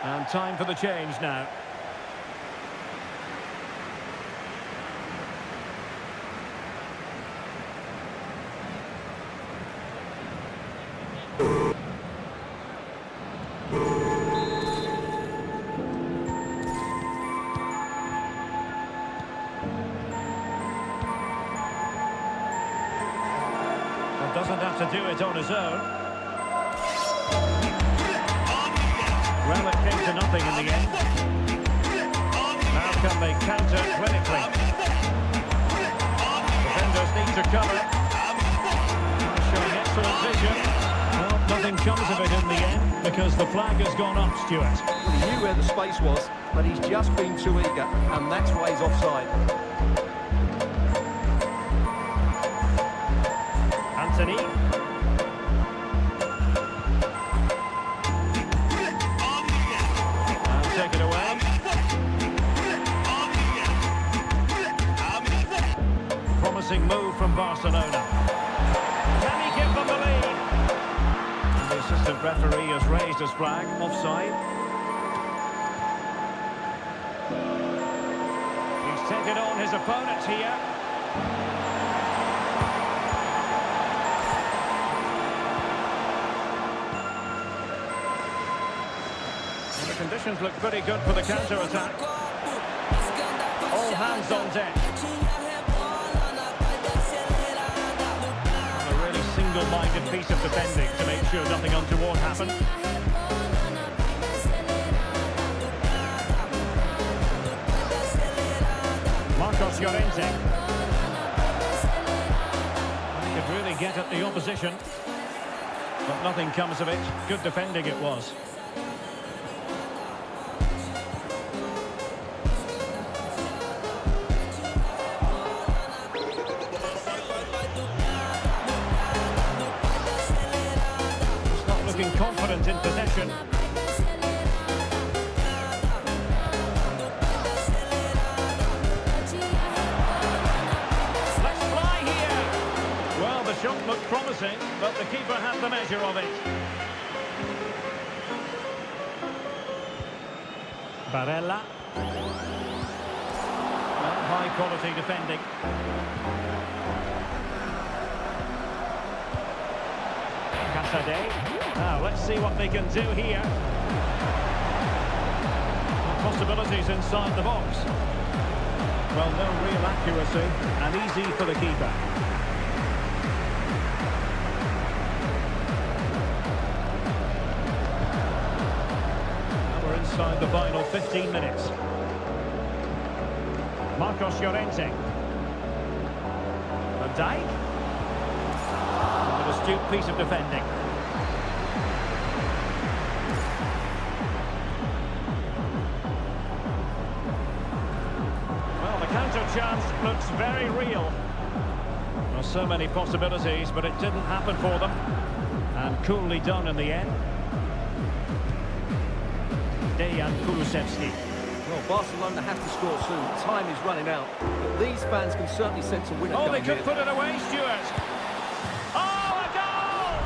And time for the change now. Doesn't have to do it on his own. Well, it came to nothing in the end. How can they counter clinically? Defenders need to cover. Showing excellent vision. Well, nothing comes of it in the end because the flag has gone up, Stuart. Well, he knew where the space was, but he's just been too eager, and that's why he's offside. Anthony. And take it away. Promising move from Barcelona. Can he give them the lead? And the assistant referee has raised his flag, offside. He's taken on his opponent here. Conditions look pretty good for the counter-attack. All hands on deck. A really single-minded piece of defending to make sure nothing untoward happened. Marcos Llorente. He could really get at the opposition, but nothing comes of it. Good defending it was. Confident in possession. Let's fly here. Well, the shot looked promising, but the keeper had the measure of it. Barella. Well, high quality defending. Now, let's see what they can do here. Possibilities inside the box. Well, no real accuracy, and easy for the keeper. Now we're inside the final 15 minutes. Marcos Llorente. Van Dijk. An astute piece of defending. Chance looks very real. Well, so many possibilities, but it didn't happen for them. And coolly done in the end. Dejan Kulusevski. Well, Barcelona have to score soon. Time is running out. But these fans can certainly sense a winner coming. Oh, they could put it away, Stuart. Oh, a goal!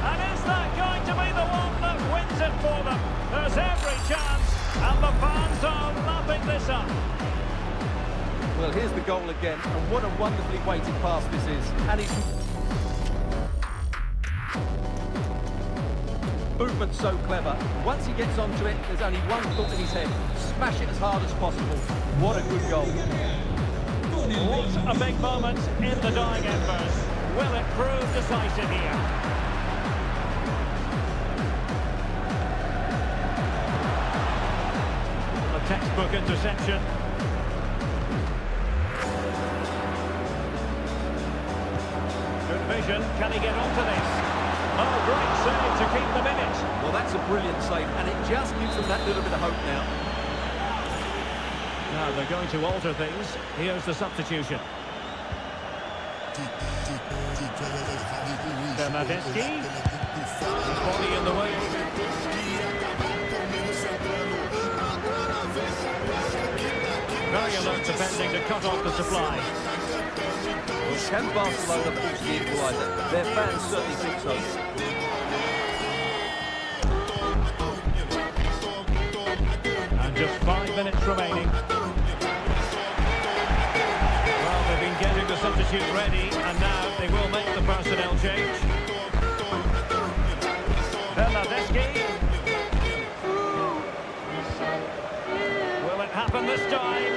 And is that going to be the one that wins it for them? There's every chance, and the fans are lapping this up. Well, here's the goal again, and what a wonderfully weighted pass this is. And he's... Movement's so clever. Once he gets onto it, there's only one thought in his head. Smash it as hard as possible. What a good goal. What a big moment in the dying embers. Will it prove decisive here? A textbook interception. Good vision. Can he get onto this? Oh, great save to keep them in it. Well, that's a brilliant save, and it just gives them that little bit of hope now. Now they're going to alter things. Here's the substitution. Bernadeschi. His body in the way. Very alert defending to cut off the supply. Can Barcelona force the equaliser? Their fans certainly think so. Just 5 minutes remaining. Well, they've been getting the substitute ready, and now they will make the personnel change. Bernardeschi. Will it happen this time?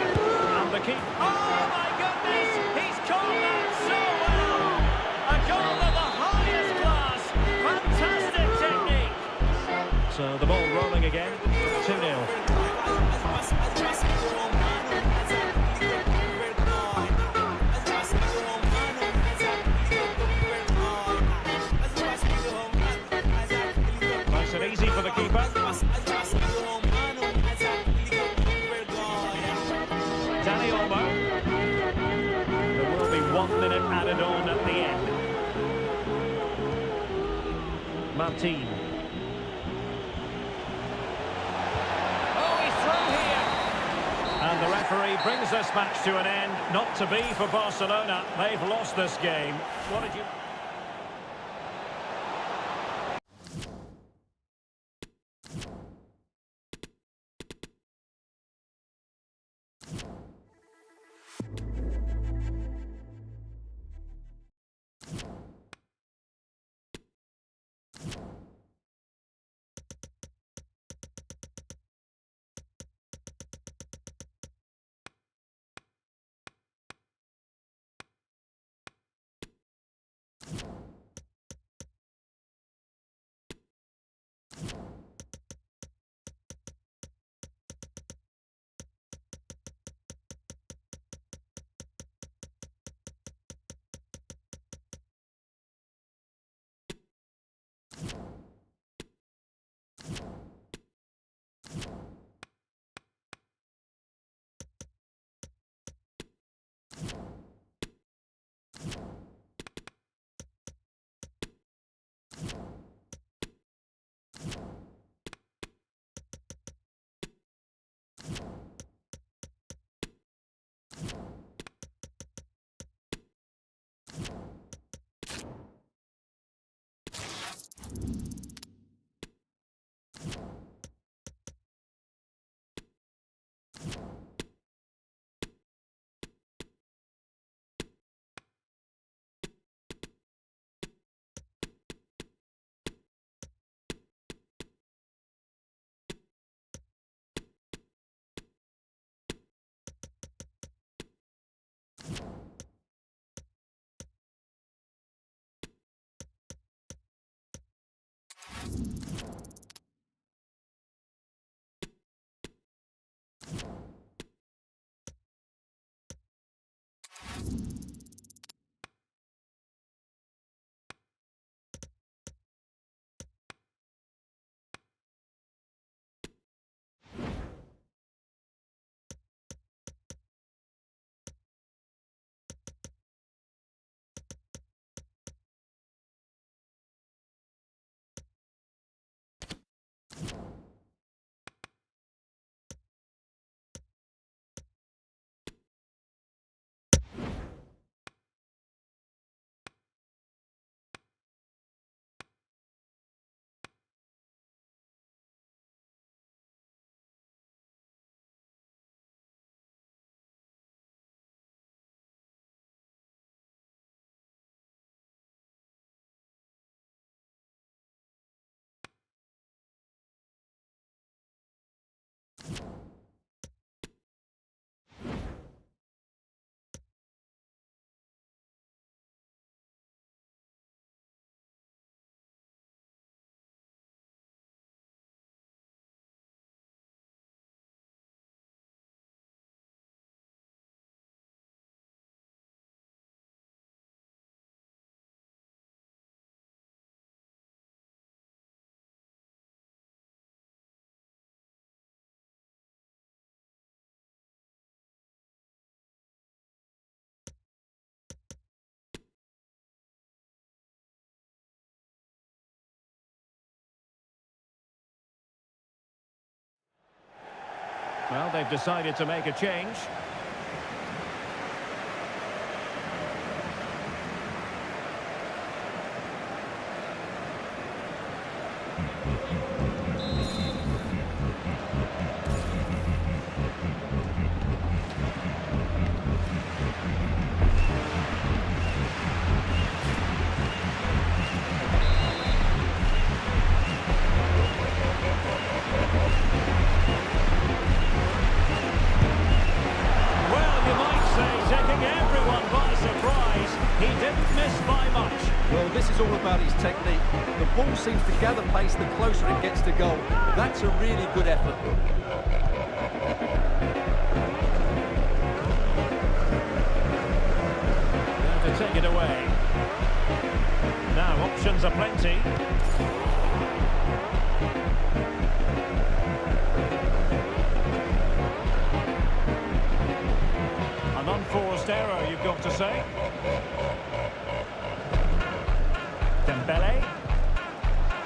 And the keeper. Oh my goodness! He's caught that so well! A goal of the highest class! Fantastic technique! So the ball rolling again. 2-0. Nice and easy for the keeper. Danny Olmo. There will be 1 minute added on at the end. Martin. Oh, he's through here. And the referee brings this match to an end. Not to be for Barcelona. They've lost this game. What did you... Well, they've decided to make a change. all about his technique. The ball seems to gather pace the closer it gets to goal. That's a really good effort. To take it away. Now options are plenty. An unforced error, you've got to say. Dembele.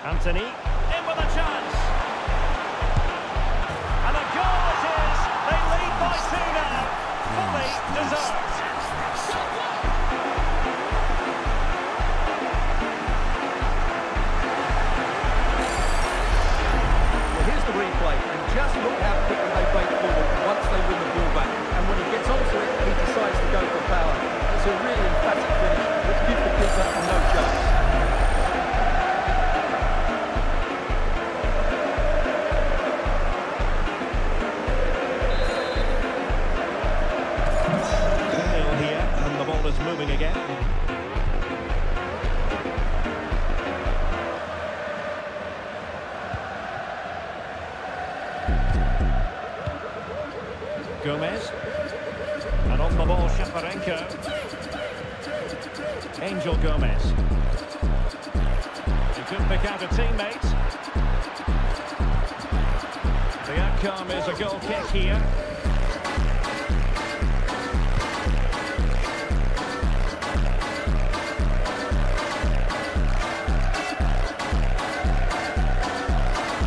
Anthony. In with a chance. And a goal it is. They lead by 2 now. Fully deserved. Replay, and just look how quickly they break forward once they win the ball back. And when he gets onto it, he decides to go for power. It's a really emphatic finish, which gives the keeper no chance. Here, and the ball is moving again. Gomez, and on the ball, Shaparenko. Angel Gomez. He couldn't pick out a teammate. The outcome is a goal kick here.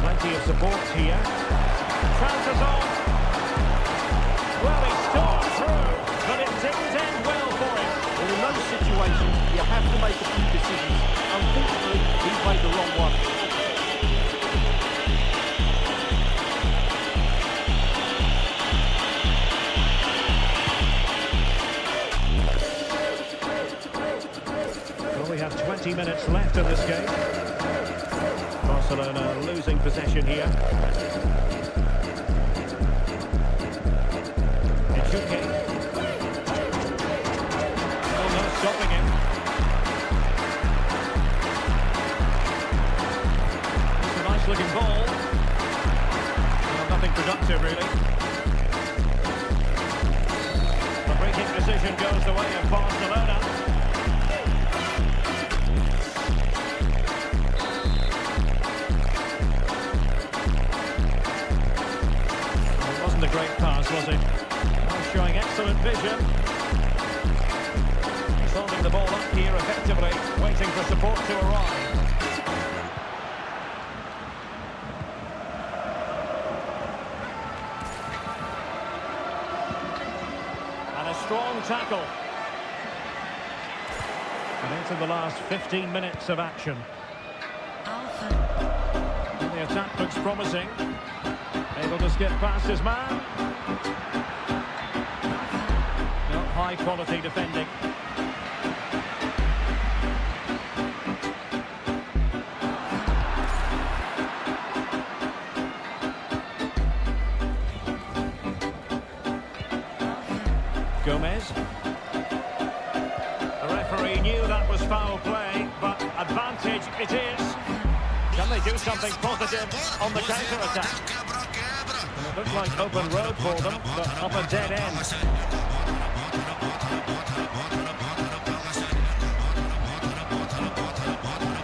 Plenty of support here. Transfers on. Well, he stormed through, but it didn't end well for him. Well, in those situations, you have to make a few decisions. Unfortunately, he made the wrong one. Well, we have 20 minutes left in this game. Barcelona losing possession here. Stopping him. It's a nice looking ball. Well, nothing productive really. The free kick decision goes the way of Barcelona. It wasn't a great pass, was it? Well, showing excellent vision. Holding the ball up here effectively, waiting for support to arrive. And a strong tackle. And into the last 15 minutes of action. And the attack looks promising. Able to skip past his man. Not high quality defending. Gomez. The referee knew that was foul play, but advantage it is. Can they do something positive on the counter-attack? It looks like open road for them, but up a dead end.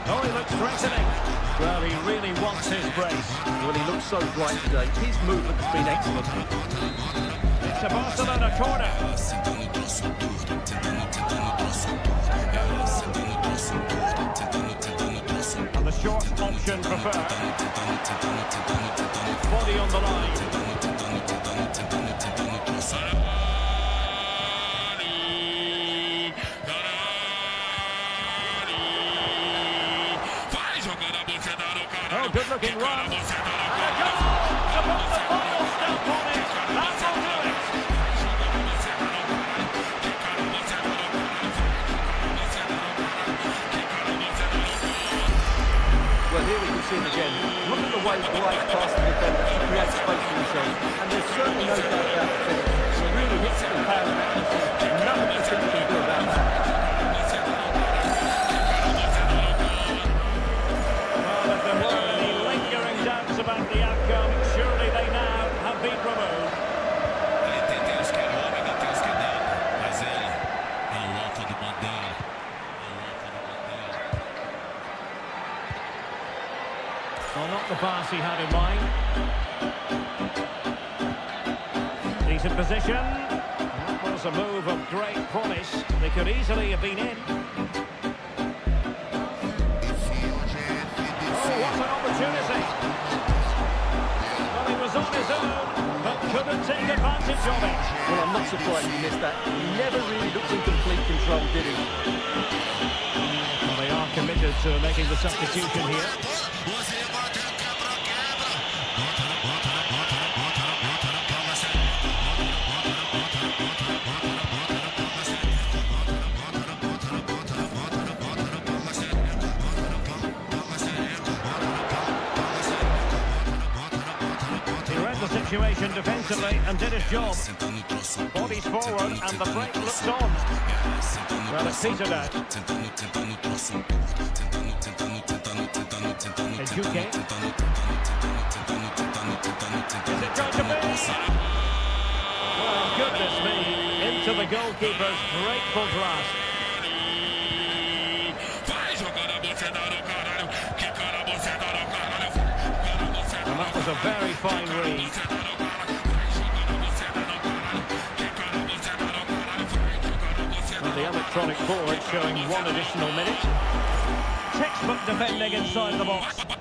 Oh, he looks threatening. Well, he really wants his brace. Well, he looks so bright today. His movement has been excellent. It's a Barcelona corner. And the short option preferred. Body on the line. Oh, good looking run. And a goal to put the final stamp on it. That will do it. Well, here we can see it again. Look at the way he glides past the defender to create space for himself. And there's certainly no doubt about the finish. He really hits it with power and accuracy. Nothing the keeper can do about that. pass he had in mind. Decent position. That was a move of great promise. They could easily have been in. Oh, what an opportunity. Well, he was on his own, but couldn't take advantage of it. Well, I'm not surprised he missed that. He never really looked in complete control, did he? Well, they are committed to making the substitution here. Situation defensively and did his job. Bodies forward and the break looks on. Well, it's petered out. Ejuke. Is it going to be? Well, goodness me. Into the goalkeeper's grateful grasp. And that was a very fine read. The electronic board showing one additional minute. Textbook defending inside the box. And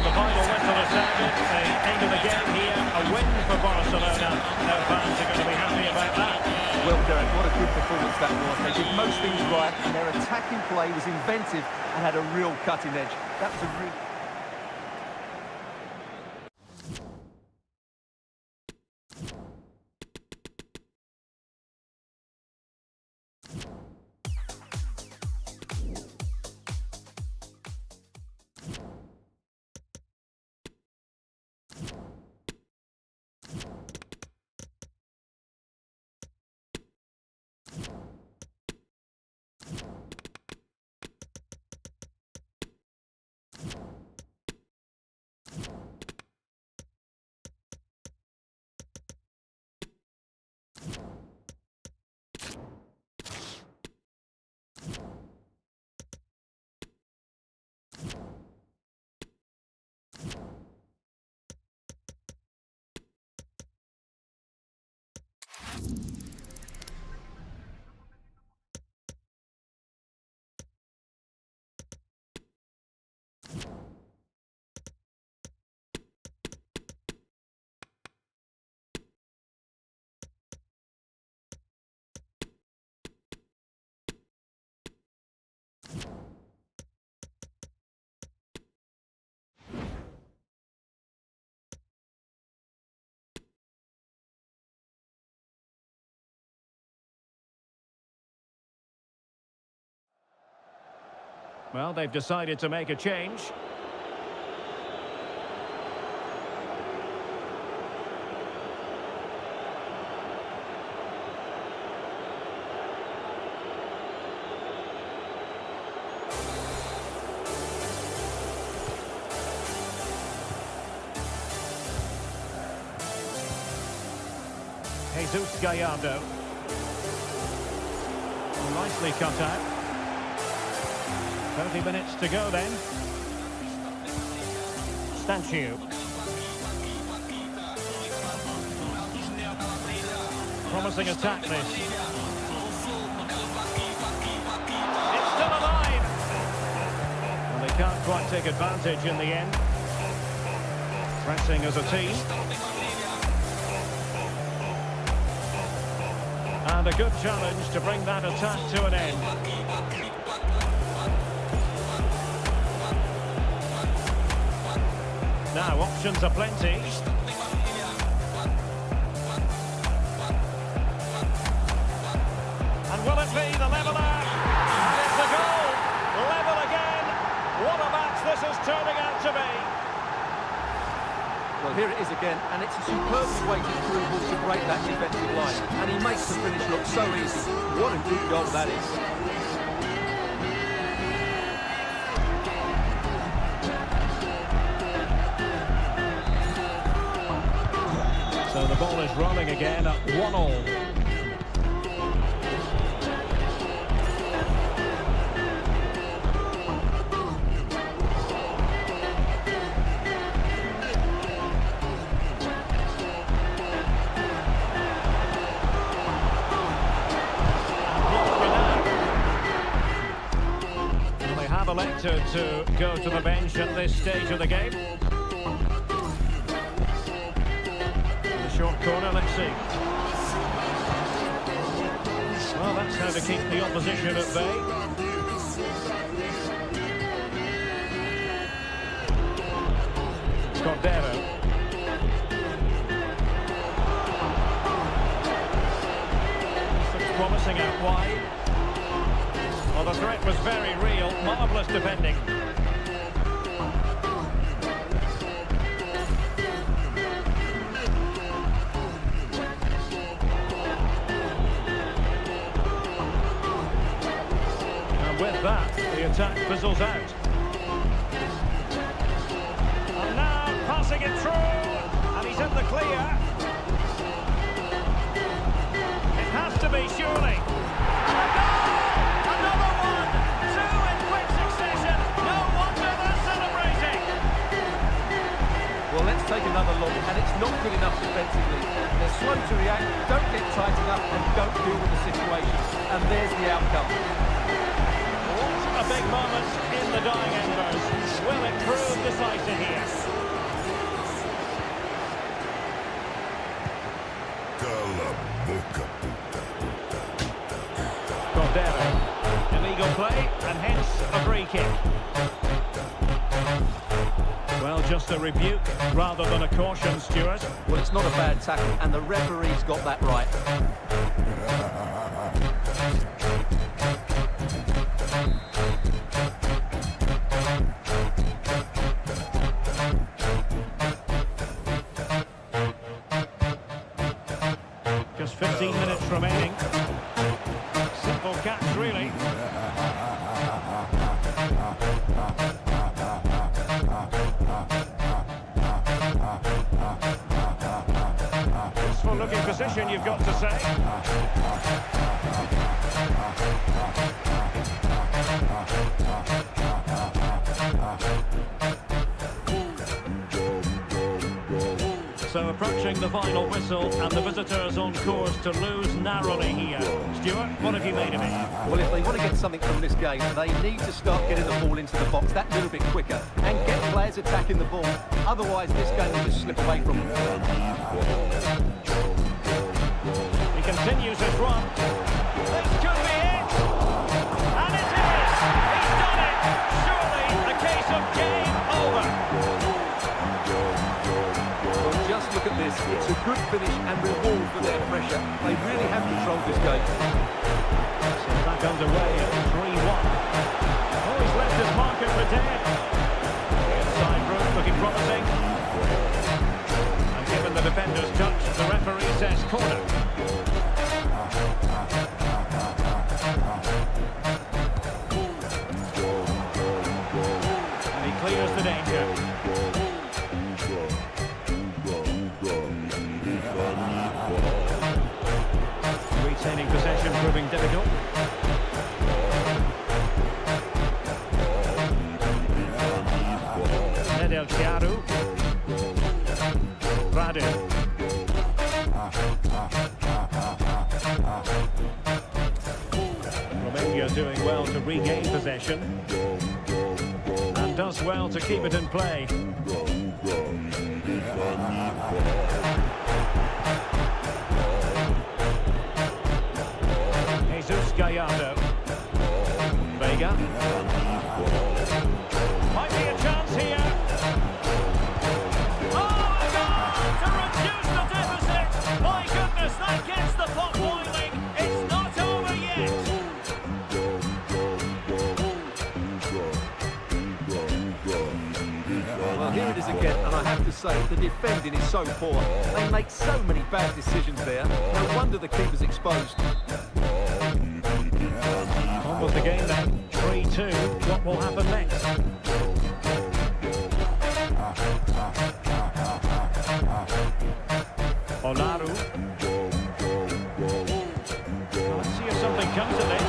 the final whistle is sounded. The end of the game here. A win for Barcelona. No fans are going to be happy about that. Well, Derek, what a good performance that was. They did most things right, and their attacking play was inventive and had a real cutting edge. That was a real... Well, they've decided to make a change. Jesus Gallardo. Nicely cut out. 30 minutes to go then. Stanchu. Promising attack this. It's still alive. And they can't quite take advantage in the end. Pressing as a team. And a good challenge to bring that attack to an end. Now, options are plenty. And will it be the leveller? And it's a goal! Level again! What a match this is turning out to be! Well, here it is again, and it's a superbly weighted through ball to break that defensive line. And he makes the finish look so easy. What a good goal that is. So the ball is rolling again at 1-1. expected to go to the bench at this stage of the game. The short corner, let's see. Well, that's how to keep the opposition at bay. Cordero. Looks promising out wide. Well, the threat was very real. Marvellous defending. And with that, the attack fizzles out. And now passing it through. And he's in the clear. It has to be, surely. And a goal! Another one! Two in quick succession. No wonder they're celebrating. Well, let's take another look, and it's not good enough defensively. They're slow to react, don't get tight enough, and don't deal with the situation. And there's the outcome. What a big moment in the dying embers. Will it prove decisive here? Cordero. Illegal play, and hence a free kick. Well, just a rebuke rather than a caution, Stuart. Well, it's not a bad tackle, and the referee's got that right. Just 15 minutes remaining. Simple catch, really. Useful looking position, you've got to say. So approaching the final whistle, and the visitors on course to lose narrowly here. Stuart, what have you made of it? Well, if they want to get something from this game, they need to start getting the ball into the box that little bit quicker and get players attacking the ball. Otherwise, this game will just slip away from them. He continues his run. This could be it! And it is! He's done it! Surely a case of game over. Just look at this. It's a good finish and reward for their pressure. They really have controlled this game. So back underway at 3-1. Oh, he's left his marker for dead. The inside route looking promising. And given the defender's touch, the referee says corner. And he clears the danger. Retaining possession proving difficult. Nedel Chiaru. Radu. Romania doing well to regain possession. And does well to keep it in play. Gallardo. Vega. Might be a chance here. Oh, a goal to reduce the deficit. My goodness, that gets the pot boiling. It's not over yet. Well, here it is again, and I have to say, the defending is so poor. They make so many bad decisions there. No wonder the keeper's exposed. On with the game then, 3-2. What will happen next? Olaru. Well, let's see if something comes of this.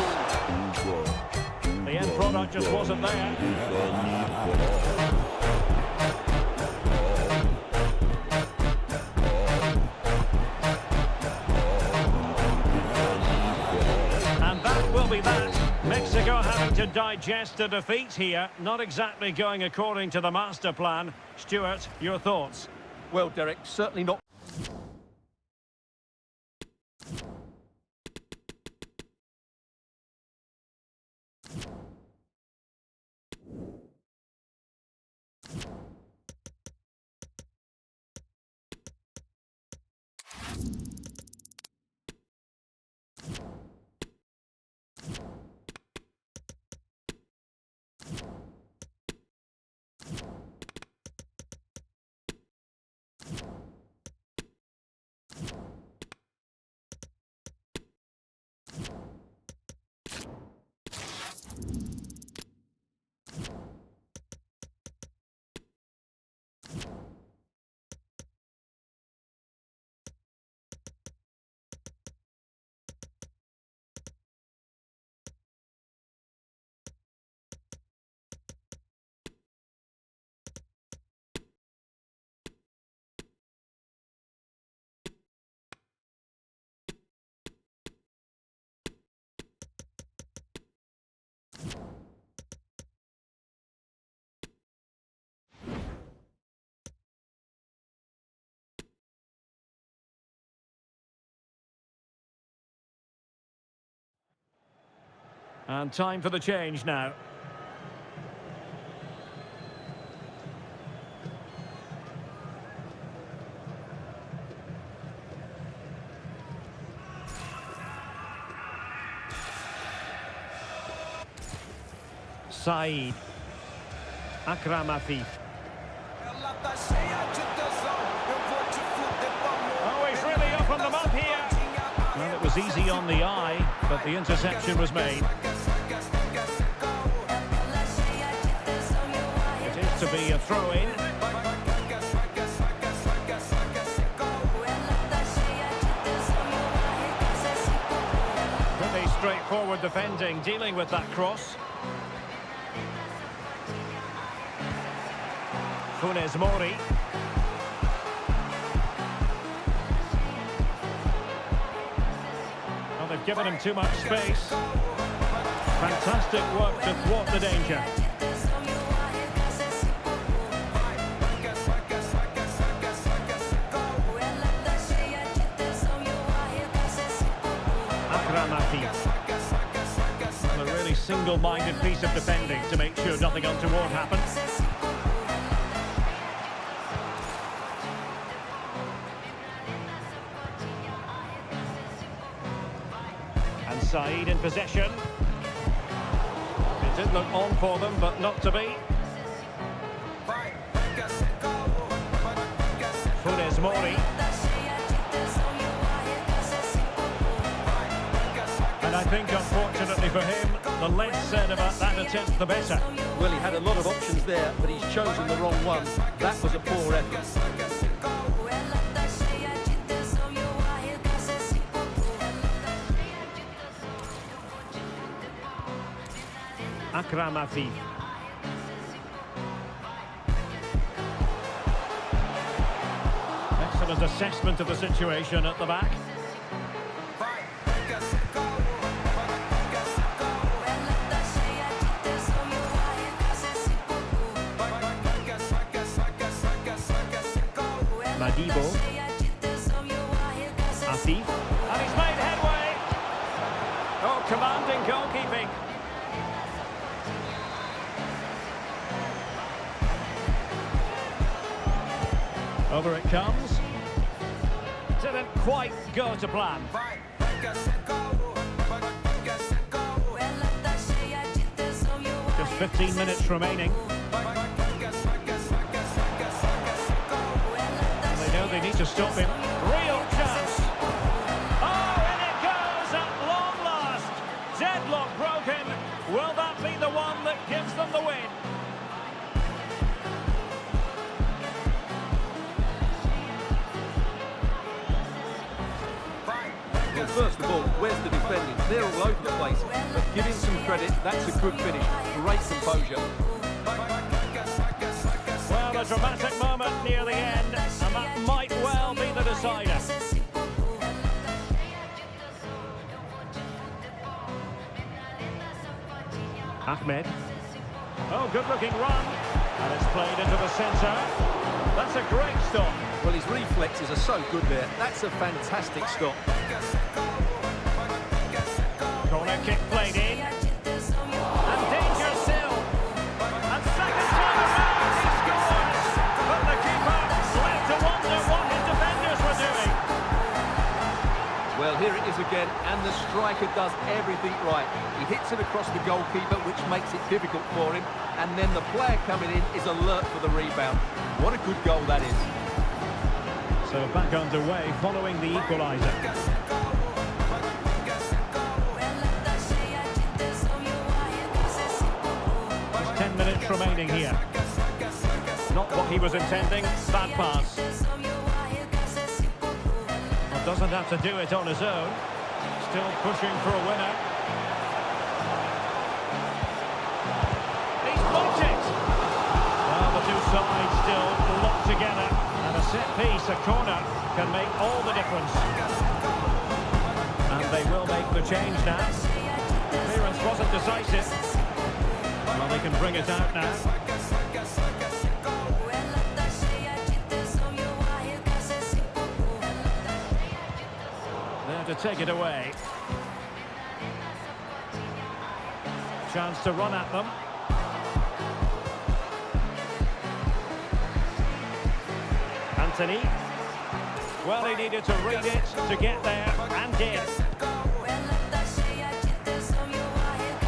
The end product just wasn't there. And that will be that. Mexico having to digest a defeat here. Not exactly going according to the master plan. Stuart, your thoughts? Well, Derek, certainly not. And time for the change now. Said. Akram Afif. Oh, he's really opened them up here. Well, it was easy on the eye, but the interception was made. It is to be a throw-in. Pretty straightforward defending, dealing with that cross. Funes Mori. Well, they've given him too much space. Fantastic work to thwart the danger. Akram Afif. A really single-minded piece of defending to make sure nothing untoward happens. Said in possession. It did look on for them, but not to be. Funes Mori. And I think, unfortunately for him, the less said about that attempt, the better. Well, he had a lot of options there, but he's chosen the wrong one. That was a poor effort. Akram Afif. Excellent assessment of the situation at the back. Madibo. Afif. And he's made headway. Oh, commanding goalkeeping. Over it comes. Didn't quite go to plan. Just 15 minutes remaining. And they know they need to stop him. Real chance. Oh, and it goes at long last. Deadlock broken. Will that be the one that gives them the win? Well, first of all, where's the defending? They're all over the place. But give him some credit, that's a good finish. Great composure. Well, a dramatic moment near the end, and that might well be the decider. Ahmed. Oh, good-looking run. And it's played into the centre. That's a great stop. Well, his reflexes are so good there. That's a fantastic stop. Corner kick played in. And danger still. And second time around, he scores. But the keeper left to wonder what his defenders were doing. Well, here it is again, and the striker does everything right. He hits it across the goalkeeper, which makes it difficult for him, and then the player coming in is alert for the rebound. What a good goal that is. So back underway following the equaliser. Just 10 minutes remaining here. Not what he was intending, bad pass. Doesn't have to do it on his own. Still pushing for a winner. He's blocked it! Well, the two sides still locked together. And a set piece, a corner, can make all the difference. And they will make the change now. The clearance wasn't decisive. Well, they can bring it out now. To take it away. Chance to run at them. Anthony. Well, he needed to read it to get there, and did.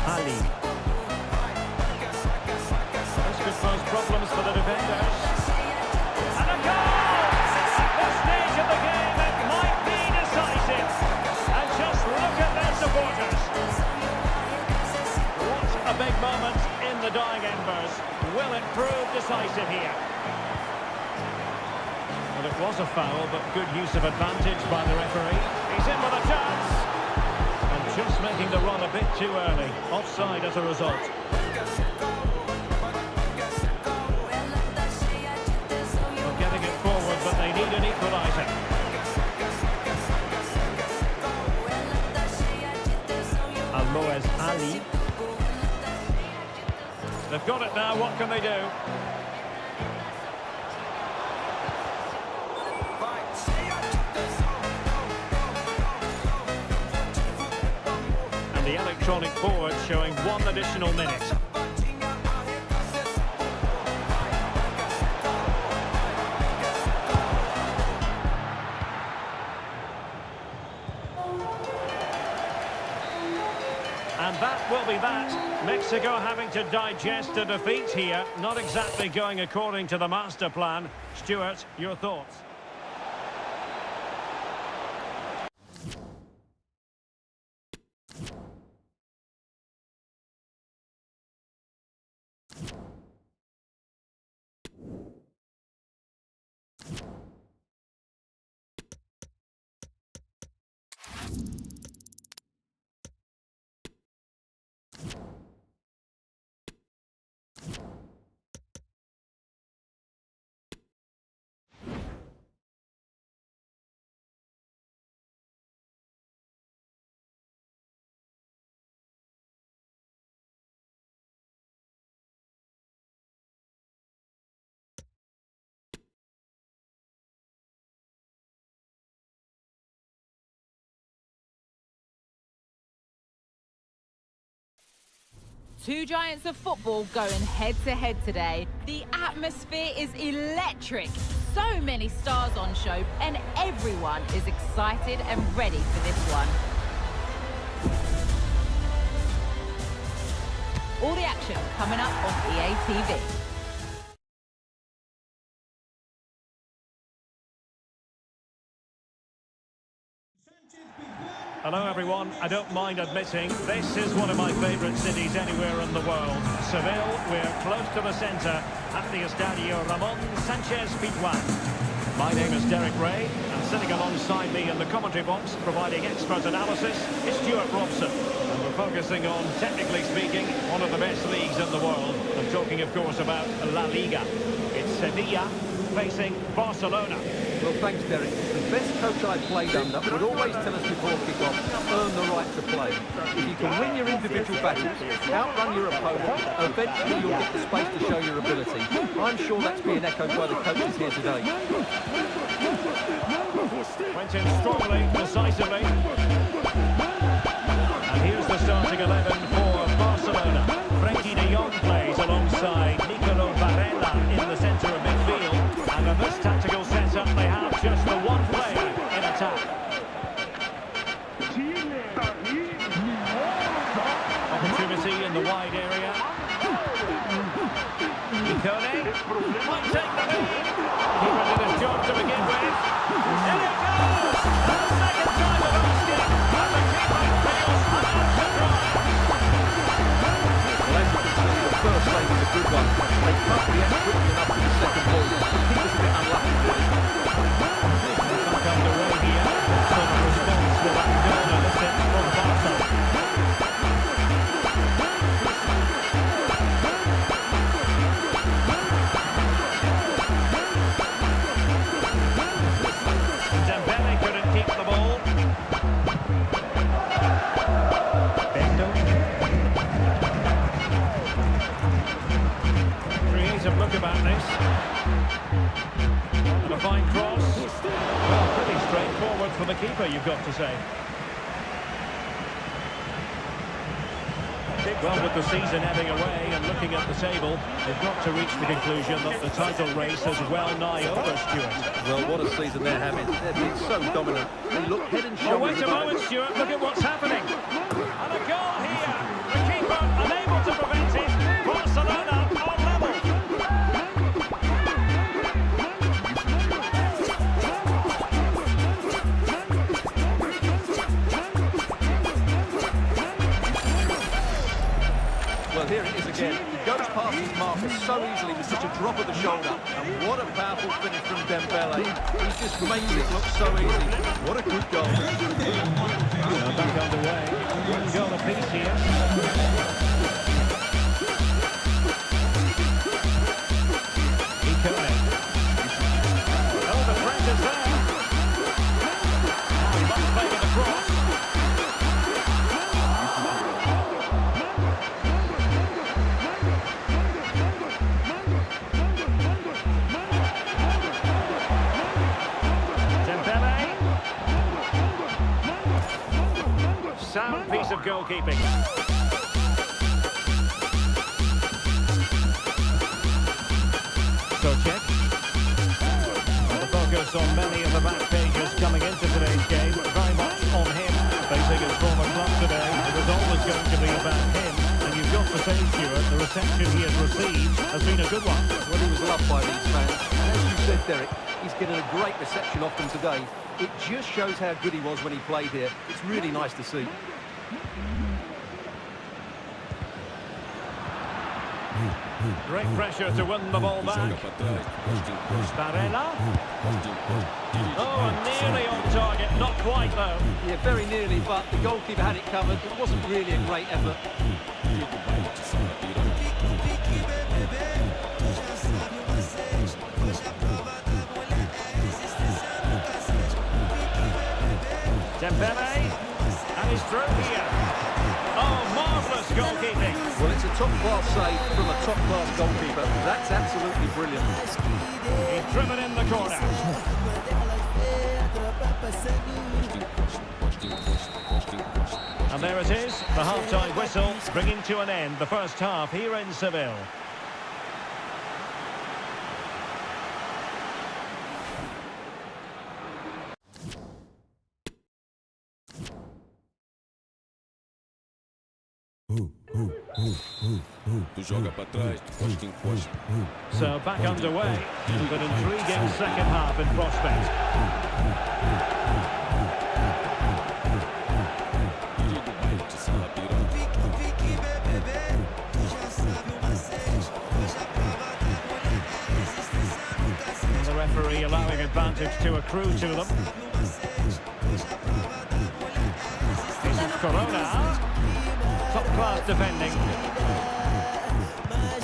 Ali. This could pose problems for the defenders. And a goal! At this stage of the game, it might be decisive. And just look at their supporters. What a big moment in the dying embers. Will it prove decisive here? Well, it was a foul, but good use of advantage by the referee. He's in with a chance. And just making the run a bit too early. Offside as a result. Well, getting it forward, but they need an equaliser. Almoez Ali. They've got it now, what can they do? And the electronic board showing 1 additional minute. And that will be that. Mexico having to digest a defeat here. Not exactly going according to the master plan. Stuart, your thoughts? Two giants of football going head-to-head today. The atmosphere is electric. So many stars on show, and everyone is excited and ready for this one. All the action coming up on EA TV. Hello everyone, I don't mind admitting this is one of my favourite cities anywhere in the world. Seville, we're close to the centre at the Estadio Ramon Sanchez Pizjuan. My name is Derek Ray, and sitting alongside me in the commentary box providing expert analysis is Stuart Robson. And we're focusing on, technically speaking, one of the best leagues in the world. I'm talking of course about La Liga. It's Sevilla facing Barcelona. Well, thanks, Derek. The best coach I played under would always tell us before kick-off, earn the right to play. If you can win your individual battles, outrun your opponent, eventually you'll get the space to show your ability. I'm sure that's being echoed by the coaches here today. Went in strongly, decisively. And here's the starting 11 for Barcelona. Frenkie de Jong plays alongside Varela in the centre of midfield. And in this tactical setup, they have just the one player in attack. Opportunity in the wide area. Ikone might take the lead. Keeper did his job to begin with. In it goes! The second time of asking. And the keeper feels hard to try. Well, as you can see, the first save was a good one. They can't react quickly enough to the second ball. The keeper's a bit unlucky, really. Back underway here. Some response to that goal elicit from Barca. Dembele couldn't keep the ball. Bendo. Creative look about this. And a fine cross. Well, pretty straightforward for the keeper, you've got to say. Well, with the season ebbing away and looking at the table, they've got to reach the conclusion that the title race is well nigh over, Stuart. Well, what a season they're having. They've been so dominant. They look head and Oh, shoulders wait a above moment, it. Stuart. Look at what's happening. And a goal here. The keeper unable to prevent it. Barcelona on level. Well, here it is again. He goes past his marker so easily with such a drop of the shoulder. And what a powerful finish from Dembele. He just makes it look so easy. What a good goal. Well, back underway. One goal apiece here. Ikone. Oh, the threat is there. He must play with the cross. Sound piece of goalkeeping. So check. Well, the focus on many of the back pages coming into today's game, very much on him. Facing his former club today, it was always going to be about him. And you've got to say, Stuart, the reception he has received has been a good one. Well, he was loved by these fans. As you said, Derek, he's getting a great reception off them today. It just shows how good he was when he played here. It's really nice to see. Great pressure to win the ball back. Varela. Oh, and nearly on target. Not quite, though. Yeah, very nearly, but the goalkeeper had it covered. It wasn't really a great effort. Dembele, and he's through here. Oh, marvellous goalkeeping. Well, it's a top-class save from a top-class goalkeeper. That's absolutely brilliant. He's driven in the corner. And there it is, the half-time whistle, bringing to an end the first half here in Seville. So back underway, with an intriguing second half in prospect. And the referee allowing advantage to accrue to them. This is Corona. Top-class defending.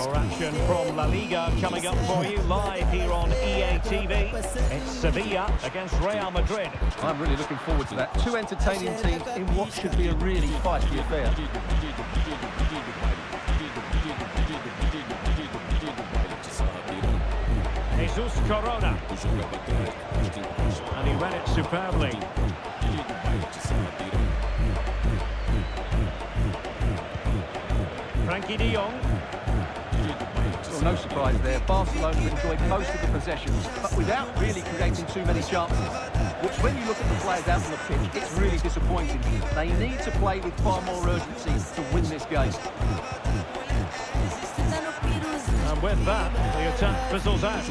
More action from La Liga coming up for you live here on EA TV. It's Sevilla against Real Madrid. I'm really looking forward to that. Two entertaining teams in what should be a really feisty affair. Jesus Corona. And he read it superbly. Frankie de Jong. Well, no surprise there. Barcelona enjoyed most of the possessions, but without really creating too many chances. Which, when you look at the players out on the pitch, it's really disappointing. They need to play with far more urgency to win this game. And with that, the attack fizzles out.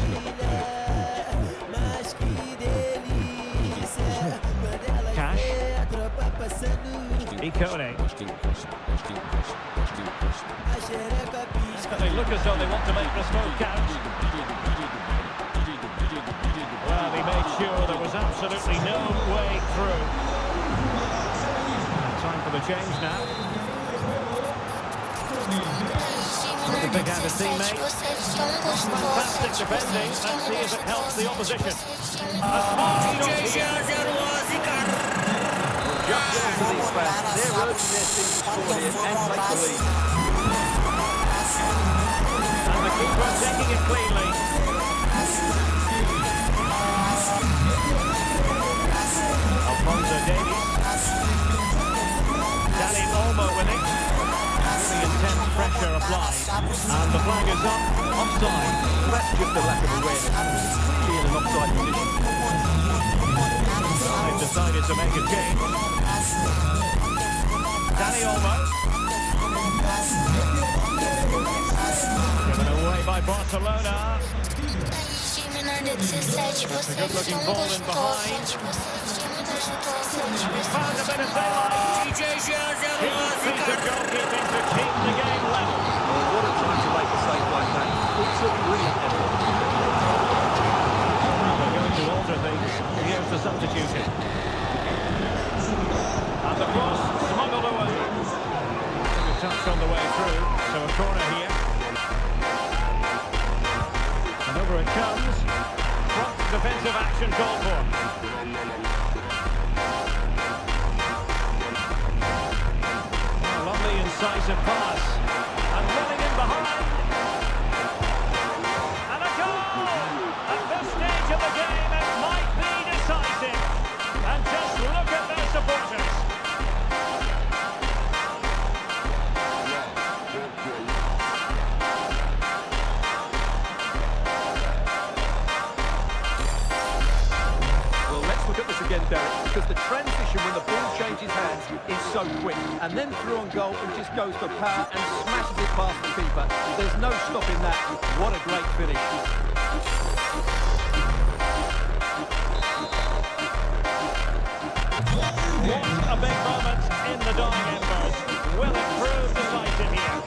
Cash. Ikone. They look as though they want to make this move count. Well, he made sure there was absolutely no way through. Time for the change now. The big out of teammate. Fantastic defending. Let's see if it helps the opposition. A smart shot here. Just listen to these fans. They're urging their team to score here and take the lead. And the keeper taking it cleanly. Alfonso Davies. Dani Olmo with it. The intense pressure applied. And the flag is up. Offside. That's just a lack of awareness. Clearly in an offside position. They've decided to make a change. Dani Olmo. Given away by Barcelona. That's a good-looking ball in behind. He's found a bit of daylight. Piece of goalkeeping to keep the game level. Oh, what a time to make a save like that. It's a brilliant effort. They're going to alter things. Here's the substitution. And the cross smuggled away. A touch on the way through. So a corner here. And over it comes. Front defensive action called for. A lovely incisive pass. And running in behind. And a goal! At this stage of the game, it might be decisive. And just look at their supporters. Again, Derek, because the transition when the ball changes hands is so quick, and then through on goal and just goes for power and smashes it past the keeper. There's no stopping that. What a great finish. What a big moment in the dying embers. Will it prove decisive here?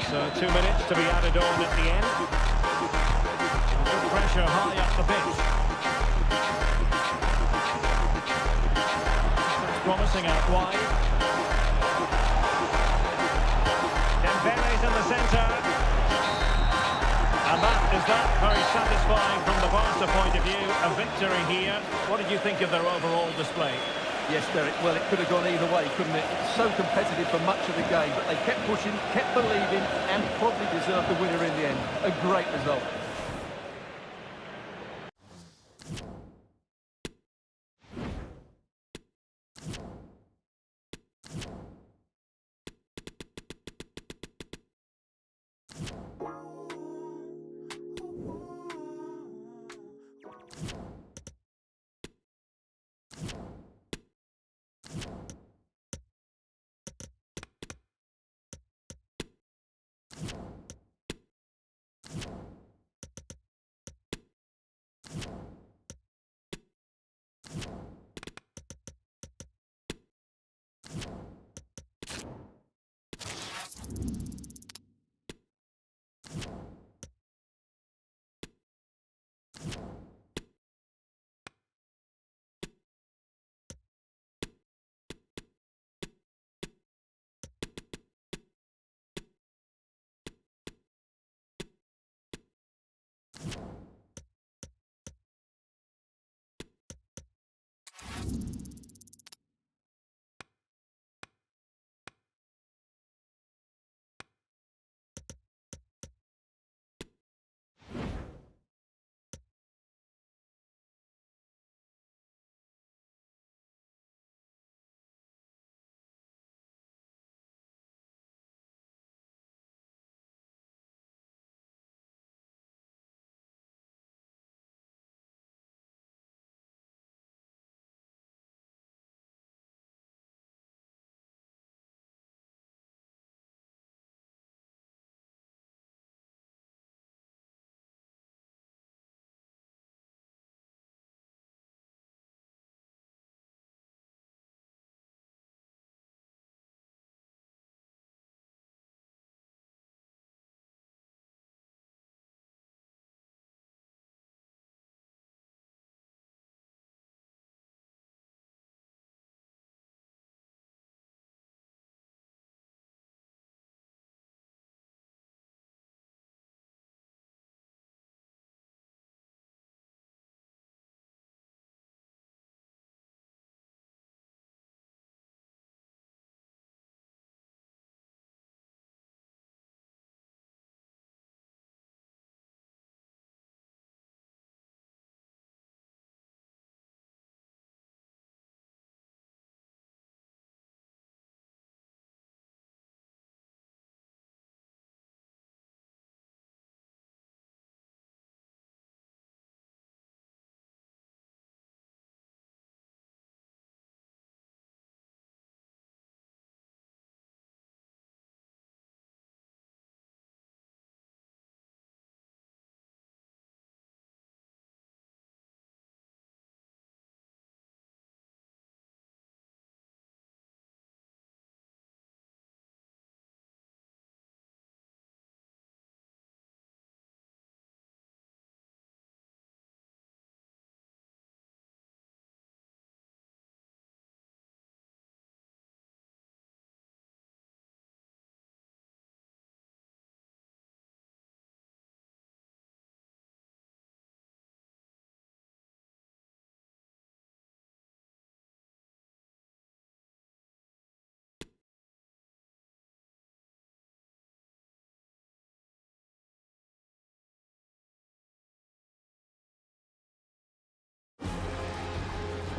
So 2 minutes to be added on at the end. Good pressure high up the pitch. It's promising out wide. Dembele's in the centre. And that is that. Very satisfying from the Barca point of view. A victory here. What did you think of their overall display? Yes, Derek, well, it could have gone either way, couldn't it? It's so competitive for much of the game, but they kept pushing, kept believing, and probably deserved the winner in the end. A great result.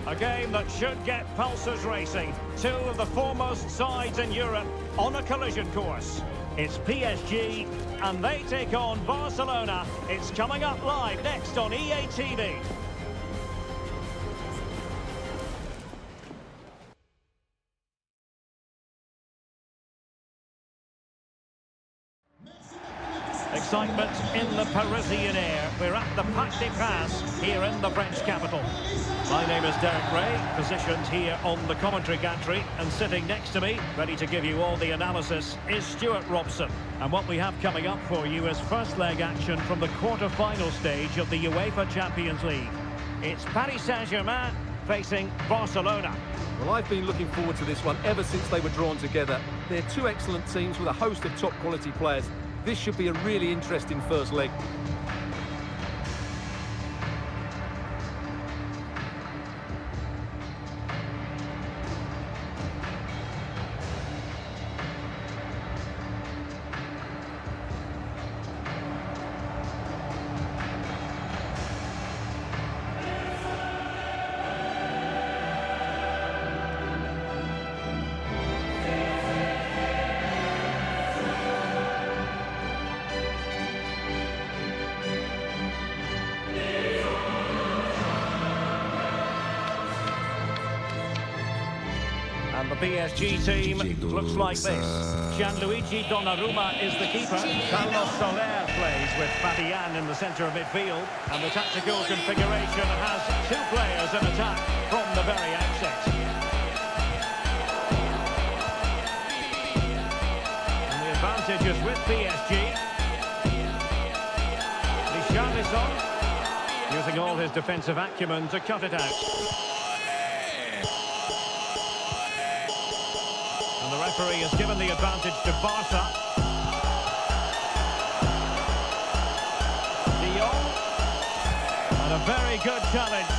A game that should get pulses racing. Two of the foremost sides in Europe on a collision course. It's PSG, and they take on Barcelona. It's coming up live next on EA TV. Excitement in the Parisian air. We're at the Parc des Princes here in the French capital. My name is Derek Ray, positioned here on the commentary gantry, and sitting next to me, ready to give you all the analysis, is Stuart Robson. And what we have coming up for you is first leg action from the quarter-final stage of the UEFA Champions League. It's Paris Saint-Germain facing Barcelona. Well, I've been looking forward to this one ever since they were drawn together. They're two excellent teams with a host of top-quality players. This should be a really interesting first leg. And the PSG team looks like this. Gianluigi Donnarumma is the keeper. Carlos Soler plays with Fabian in the centre of midfield. And the tactical configuration has two players in attack from the very outset. And the advantage is with PSG. Richarlison using all his defensive acumen to cut it out. And the referee has given the advantage to Barca. De Jong. And a very good challenge.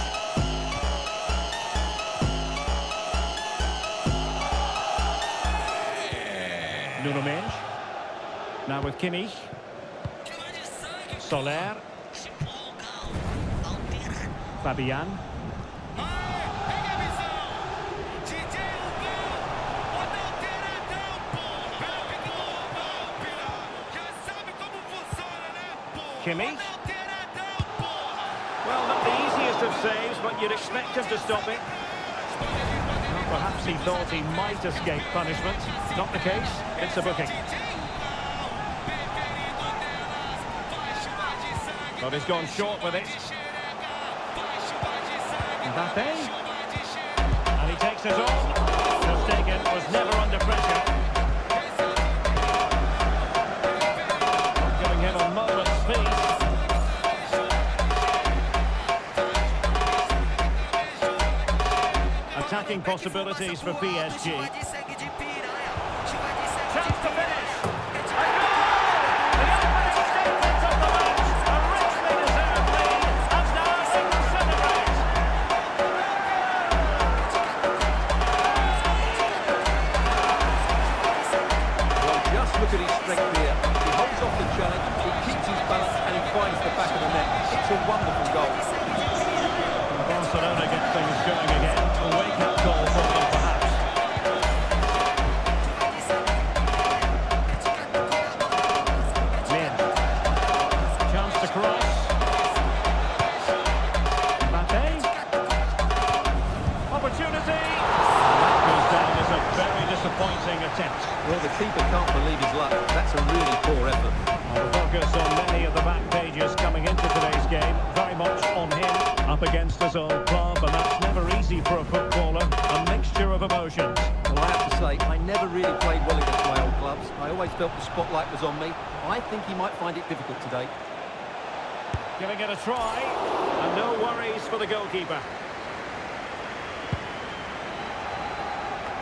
Nuno Mendes. Now with Kimmich. Soler. Fabian. Kimmich. Well, not the easiest of saves, but you'd expect him to stop it. Well, perhaps he thought he might escape punishment. Not the case. It's a booking. But he's gone short with it. Mbappe. And he takes it on. Ter Stegen was never under pressure. Giving him a moment's peace. Attacking possibilities for PSG. Chance to finish. A goal! The opening statement of the match. A richly deserved lead. And now they can celebrate. Well, just look at his strength here. He holds off the challenge, he keeps his balance, and he finds the back of the net. It's a wonderful goal. Barcelona get things going again. A wake-up call for them, perhaps. Min. Chance to cross. Mbappe. Opportunity. That goes down as a very disappointing attempt. Well, the keeper can't believe his luck. That's a really poor effort. The focus on many of the back pages coming into today's game. Very much on him, up against his old club, and that's never easy for a footballer. A mixture of emotions. Well, I have to say, I never really played well against my old clubs. I always felt the spotlight was on me. I think he might find it difficult today. Giving it a try, and no worries for the goalkeeper.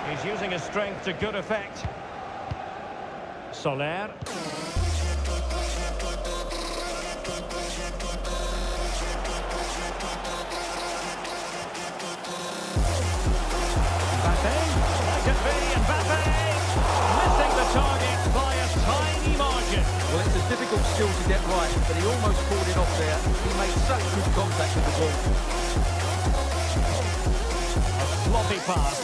He's using his strength to good effect. Soler. Mbappe, missing the target by a tiny margin. Well, it's a difficult skill to get right, but he almost pulled it off there. He made such good contact with the ball. sloppy pass.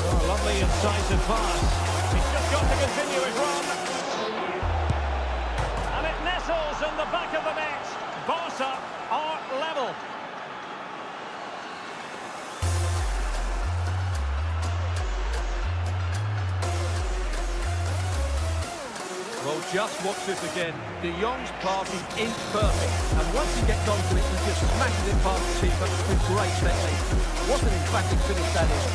Oh, lovely incisive pass. He's just got to continue his run. And it nestles in the back of the net. Barca are level. Well, just watch this again. De Jong's pass is inch perfect, and once he gets onto it, he just smashes it past the keeper with great technique. What an emphatic finish that is.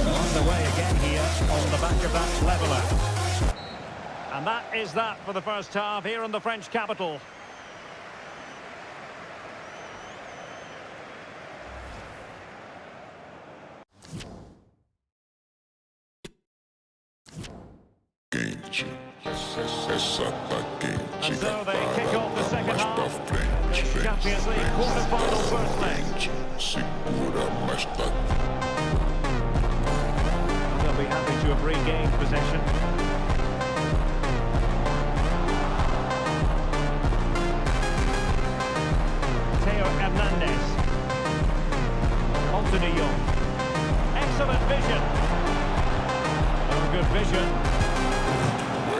On the way again here on the back of that leveller. And that is that for the first half here in the French capital. And so they kick off the second half. Champions League quarter-final first leg. They'll be happy to have regained possession. Theo Hernandez. On to De Jong. Excellent vision. Oh, good vision.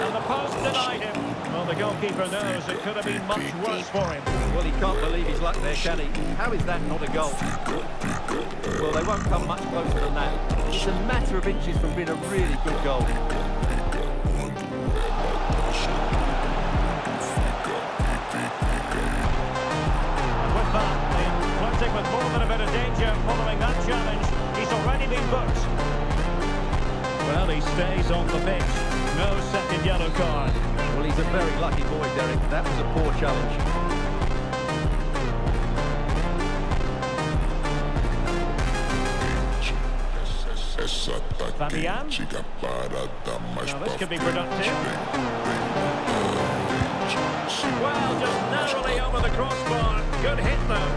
And the post denied him. Well, the goalkeeper knows it could have been much worse for him. Well, he can't believe his luck there, can he? How is that not a goal? Well, they won't come much closer than that. It's a matter of inches from being a really good goal. And with that, they're flirting with more than a bit of danger following that challenge. He's already been booked. Well, he stays on the pitch. No second yellow card. Well, he's a very lucky boy, Derek. That was a poor challenge. Fabian. Now this could be productive. Well, just narrowly over the crossbar. Good hit, though.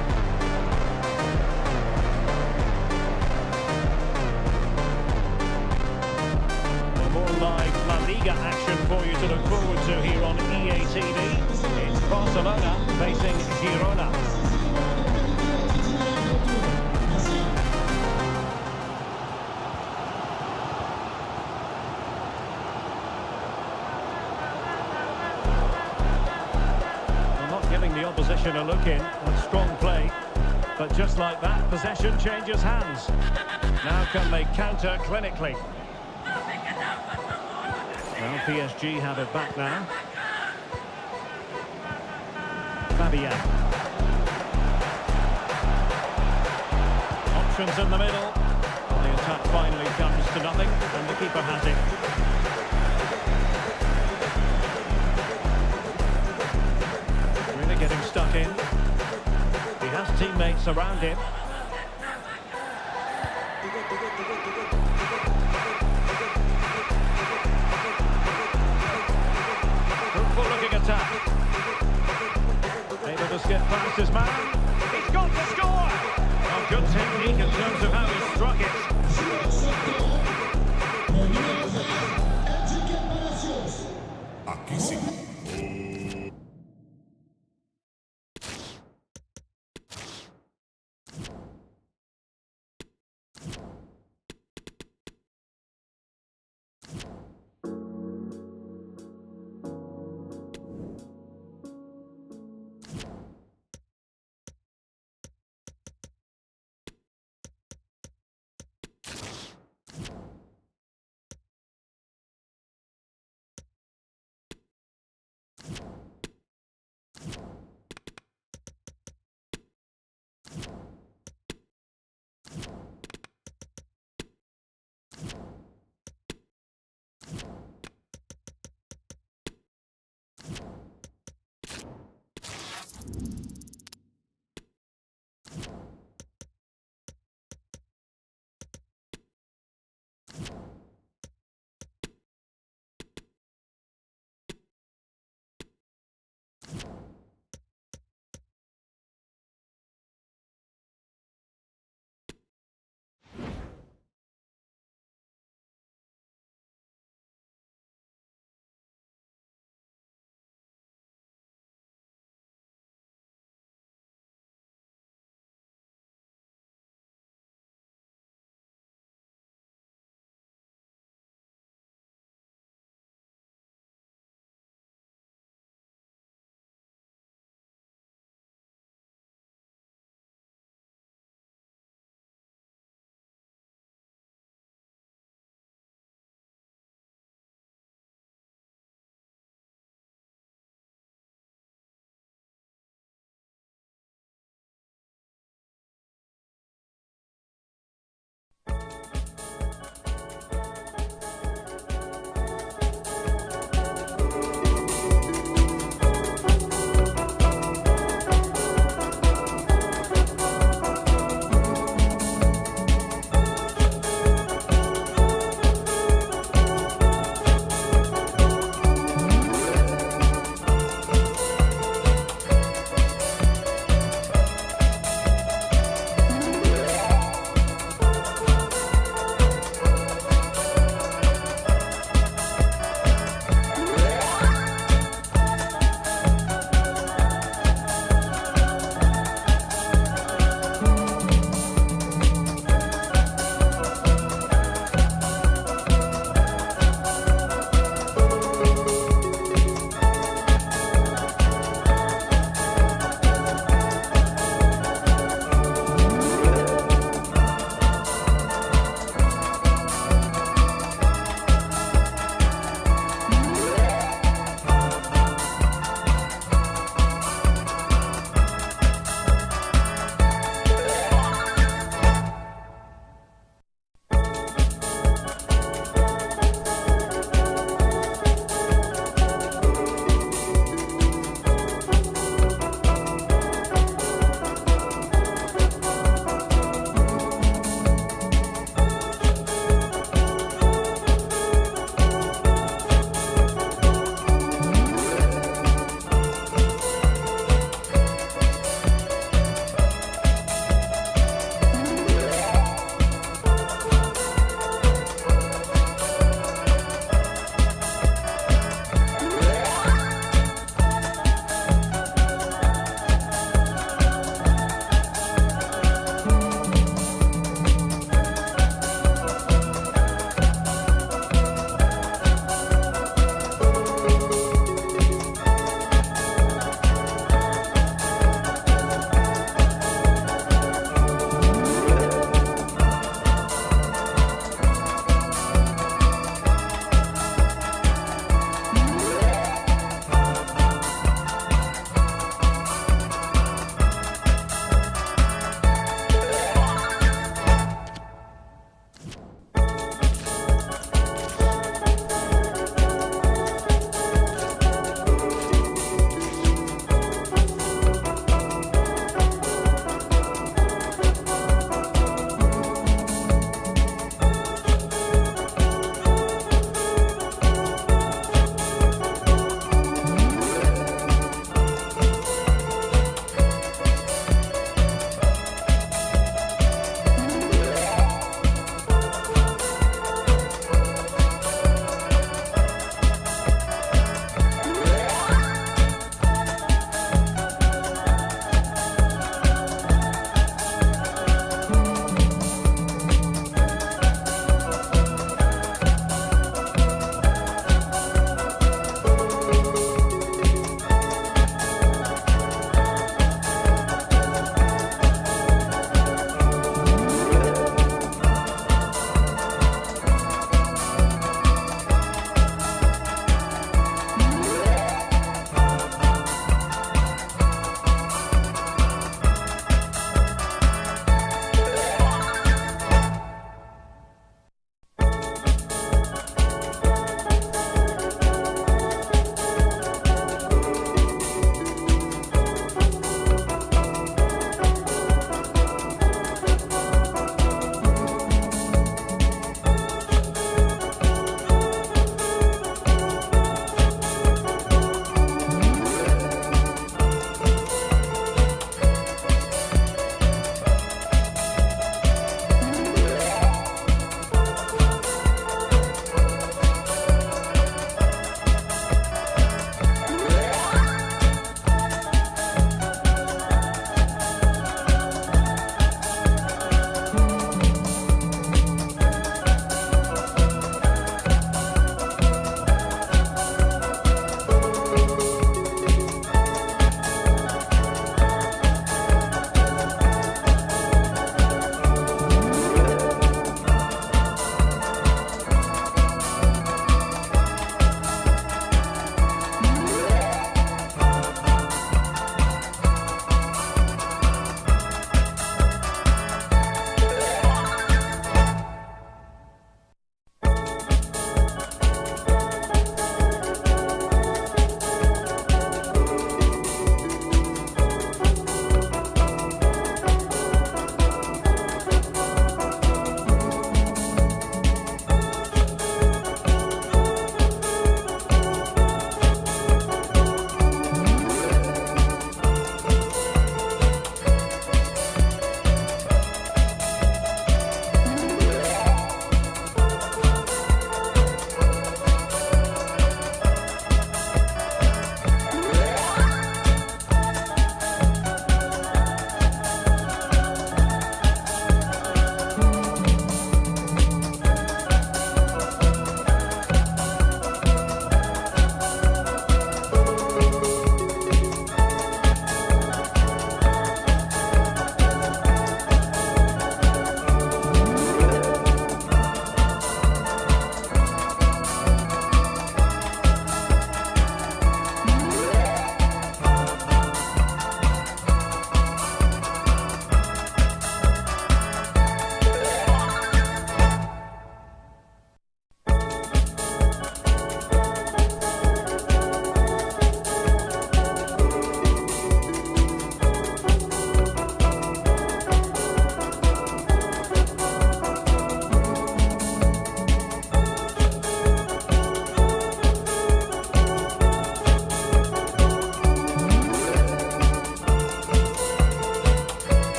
Live La Liga action for you to look forward to here on EA TV. It's Barcelona facing Girona. Well, not giving the opposition a look in on strong play, but just like that, possession changes hands. Now can they counter clinically? Well, PSG have it back now. Fabian. Options in the middle. The attack finally comes to nothing, and the keeper has it. Really getting stuck in. He has teammates around him. Attack. Able to skip past his man. He's got to score! Oh, good technique in terms of how he struck it. Aqui sim.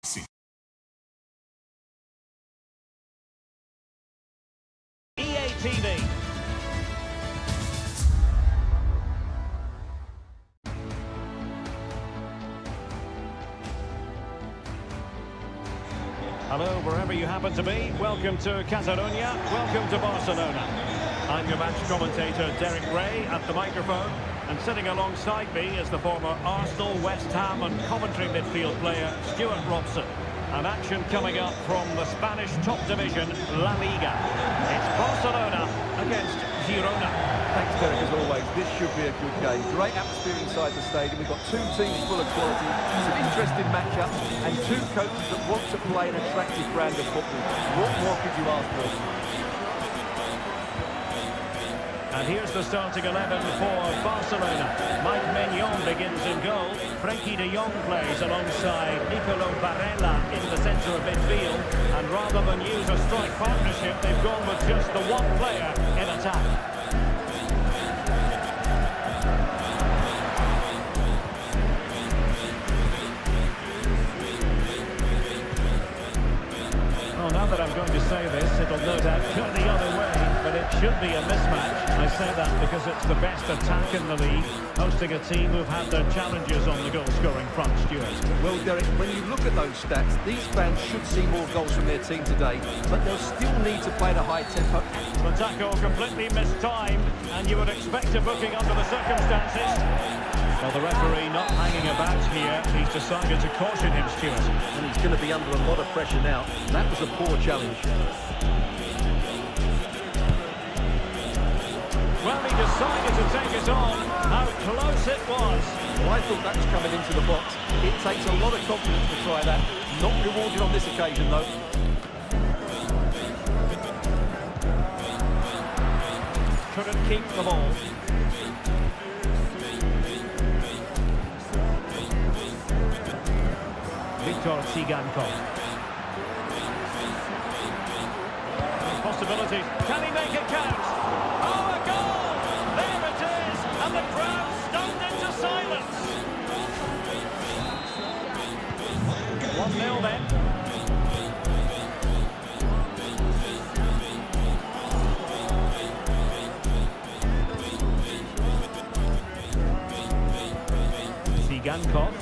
EA TV. Hello, wherever you happen to be. Welcome to Catalonia. Welcome to Barcelona. I'm your match commentator, Derek Ray, at the microphone. And sitting alongside me is the former Arsenal, West Ham and Coventry midfield player, Stuart Robson. And action coming up from the Spanish top division, La Liga. It's Barcelona against Girona. Thanks, Derek, as always. This should be a good game. Great atmosphere inside the stadium. We've got two teams full of quality, some interesting matchups, and two coaches that want to play an attractive brand of football. What more could you ask for? And here's the starting 11 for Barcelona. Mike Maignan begins in goal. Frenkie de Jong plays alongside Nicolo Barella in the centre of midfield. And rather than use a strike partnership, they've gone with just the one player in attack. Oh, now that I'm going to say this, it'll no doubt go the other way, but it should be a mismatch. I say that because it's the best attack in the league, hosting a team who've had their challenges on the goal-scoring front, Stuart. Well, Derek, when you look at those stats, these fans should see more goals from their team today, but they'll still need to play at a high tempo. The tackle completely mistimed, and you would expect a booking under the circumstances. Well, the referee not hanging about here. He's decided to caution him, Stuart. And he's going to be under a lot of pressure now. That was a poor challenge. Well, he decided to take it on. How close it was. Well, I thought that was coming into the box. It takes a lot of confidence to try that. Not rewarded on this occasion, though. Couldn't keep the ball. Victor Tsigankov. Possibilities. Can he make it count? Oh, a goal! There it is! And the crowd stunned into silence. 1-0 then. Tsigankov.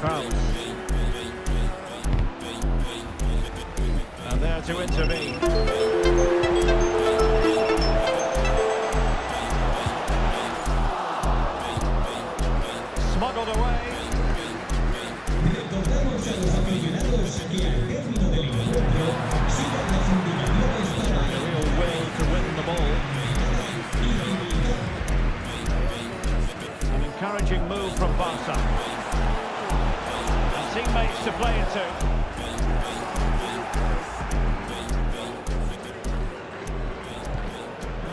Kraus. And there to intervene. Smuggled away. Recordamos a los aficionados que al término del encuentro sigan las indicaciones para A real will to win the ball. An encouraging move from Barca. And teammates to play it to.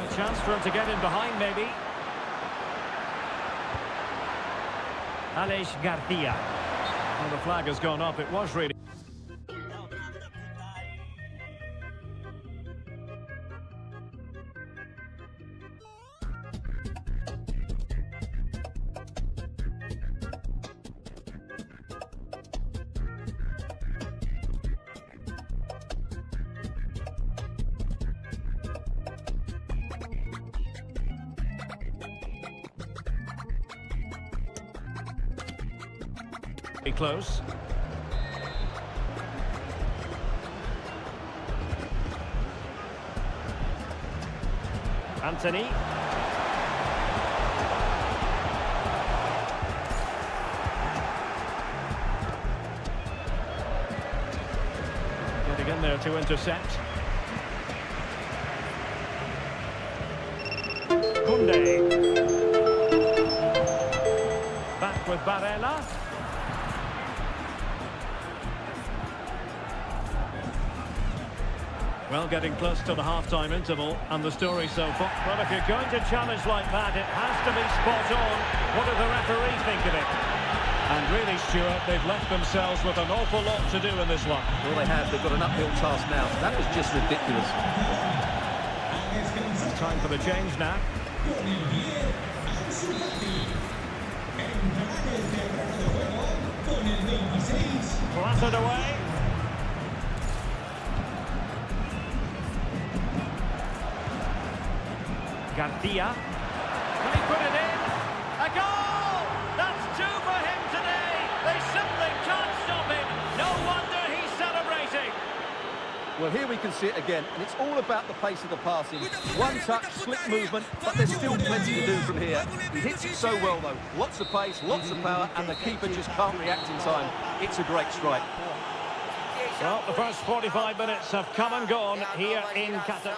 A chance for him to get in behind, maybe. Aleix Garcia. Well, the flag has gone up. It was really... close. Anthony. Getting in there to intercept. Koundé. Back with Barella. Well, getting close to the half-time interval, and the story so far. Well, if you're going to challenge like that, it has to be spot on. What does the referee think of it? And really, Stuart, they've left themselves with an awful lot to do in this one. Well, they have. They've got an uphill task now. That was just ridiculous. It's time for the change now. con el 27. batted away. Garcia. Can he put it in? A goal! That's two for him today. They simply can't stop him. No wonder he's celebrating. Well, here we can see it again, and it's all about the pace of the passing. One touch, slick movement, but there's still plenty to do from here. He hits it so well, though. Lots of pace, lots of power, and the keeper just can't react in time. It's a great strike. Well, the first 45 minutes have come and gone here in Qatar.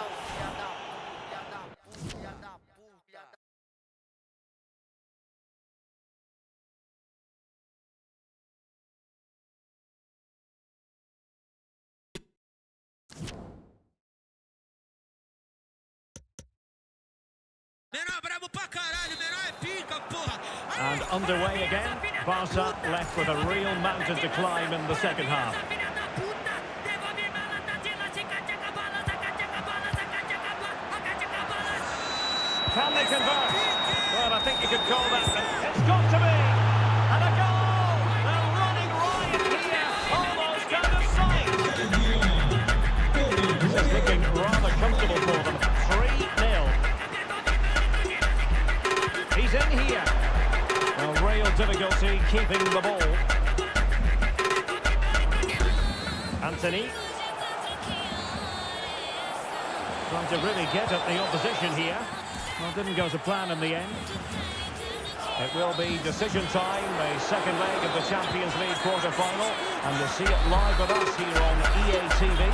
And underway again, Barca left with a real mountain to climb in the second half. Can they convert? Well, I think you could call that. It's got to be! And a goal! They're running riot here, almost out of sight. This is looking rather comfortable for them. 3-0. He's in here. Well, real difficulty keeping the ball. Anthony. Trying to really get at the opposition here. Well, didn't go to plan in the end. It will be decision time, the second leg of the Champions League quarter-final, and you'll see it live with us here on EA TV.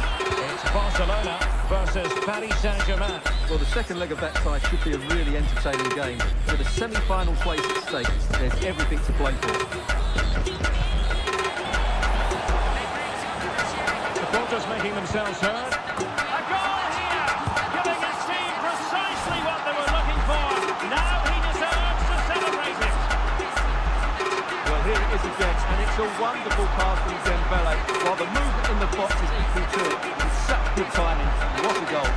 It's Barcelona versus Paris Saint-Germain. Well, the second leg of that tie should be a really entertaining game. With a semi-final place at stake, there's everything to play for. Supporters making themselves heard. A goal here, giving his team precisely what they were looking for. Now he deserves to celebrate it. Well, here it is again, and it's a wonderful pass from Dembele, while the movement in the box is equal to it. It's such good timing. What a goal.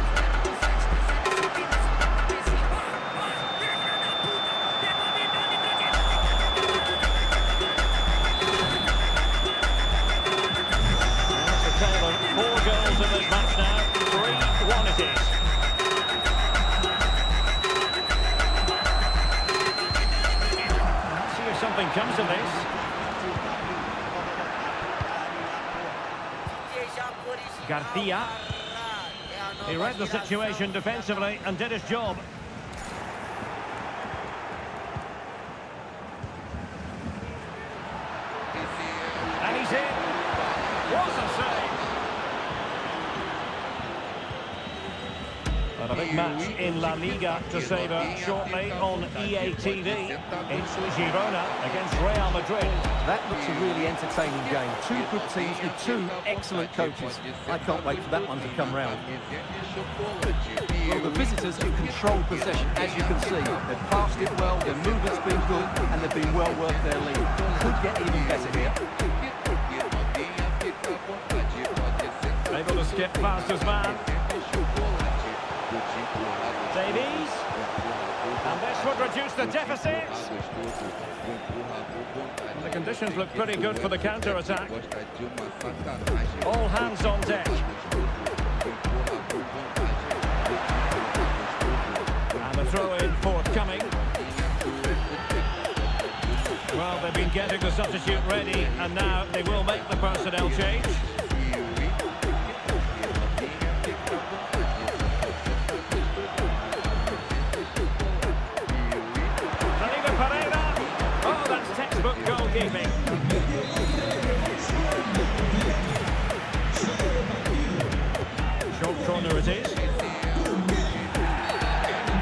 Four goals in this match now. 3-1 it is. Let's see if something comes of this. Garcia. He read the situation defensively and did his job. And he's in. What a save! And a big match in La Liga to savour shortly on EA TV. It's Girona against Real Madrid. That looks a really entertaining game. Two good teams with two excellent coaches. I can't wait for that one to come round. Well, the visitors have controlled possession, as you can see. They've passed it well, their movement's been good, and they've been well worth their lead. Could get even better here. Able to skip past his man. Davies. And this would reduce the deficit. And the conditions look pretty good for the counter-attack. All hands on deck. And a throw-in forthcoming. Well, they've been getting the substitute ready, and now they will make the personnel change. Textbook goalkeeping. Short corner it is.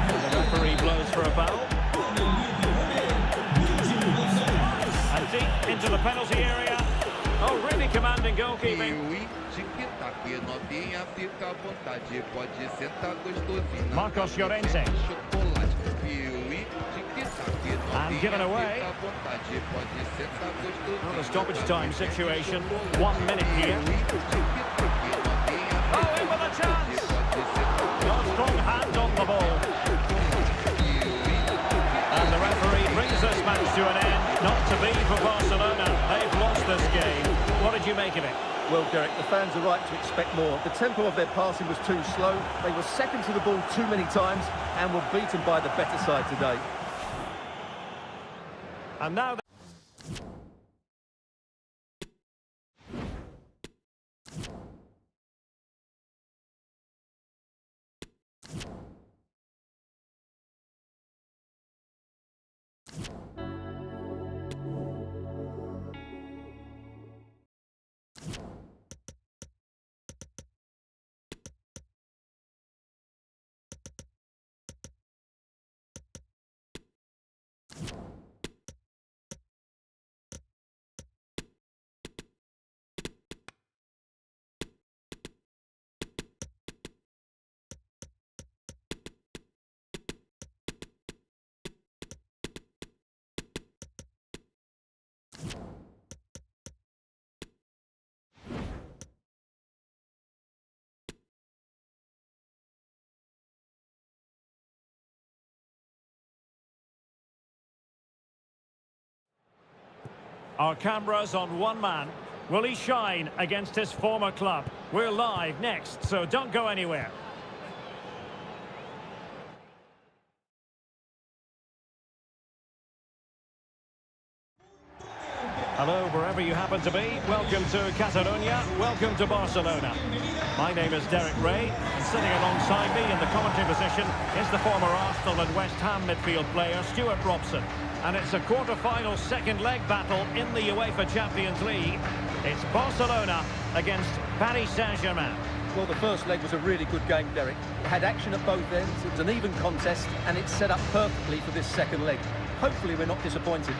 And the referee blows for a foul. And deep into the penalty area. Oh, really commanding goalkeeping. Marcos Llorente. And given away. Well, the stoppage time situation. 1 minute here. Oh, in with a chance. No strong hand on the ball. And the referee brings this match to an end. Not to be for Barcelona. They've lost this game. what did you make of it? Well, Derek, the fans are right to expect more. The tempo of their passing was too slow. They were second to the ball too many times and were beaten by the better side today. And now... Our camera's on one man. Will he shine against his former club? We're live next, so don't go anywhere. Hello, wherever you happen to be. Welcome to Catalonia. Welcome to Barcelona. My name is Derek Ray, and sitting alongside me in the commentary position is the former Arsenal and West Ham midfield player, Stuart Robson. And it's a quarter-final second leg battle in the UEFA Champions League. It's Barcelona against Paris Saint-Germain. Well, the first leg was a really good game, Derek. It had action at both ends, it was an even contest, and it's set up perfectly for this second leg. Hopefully we're not disappointed.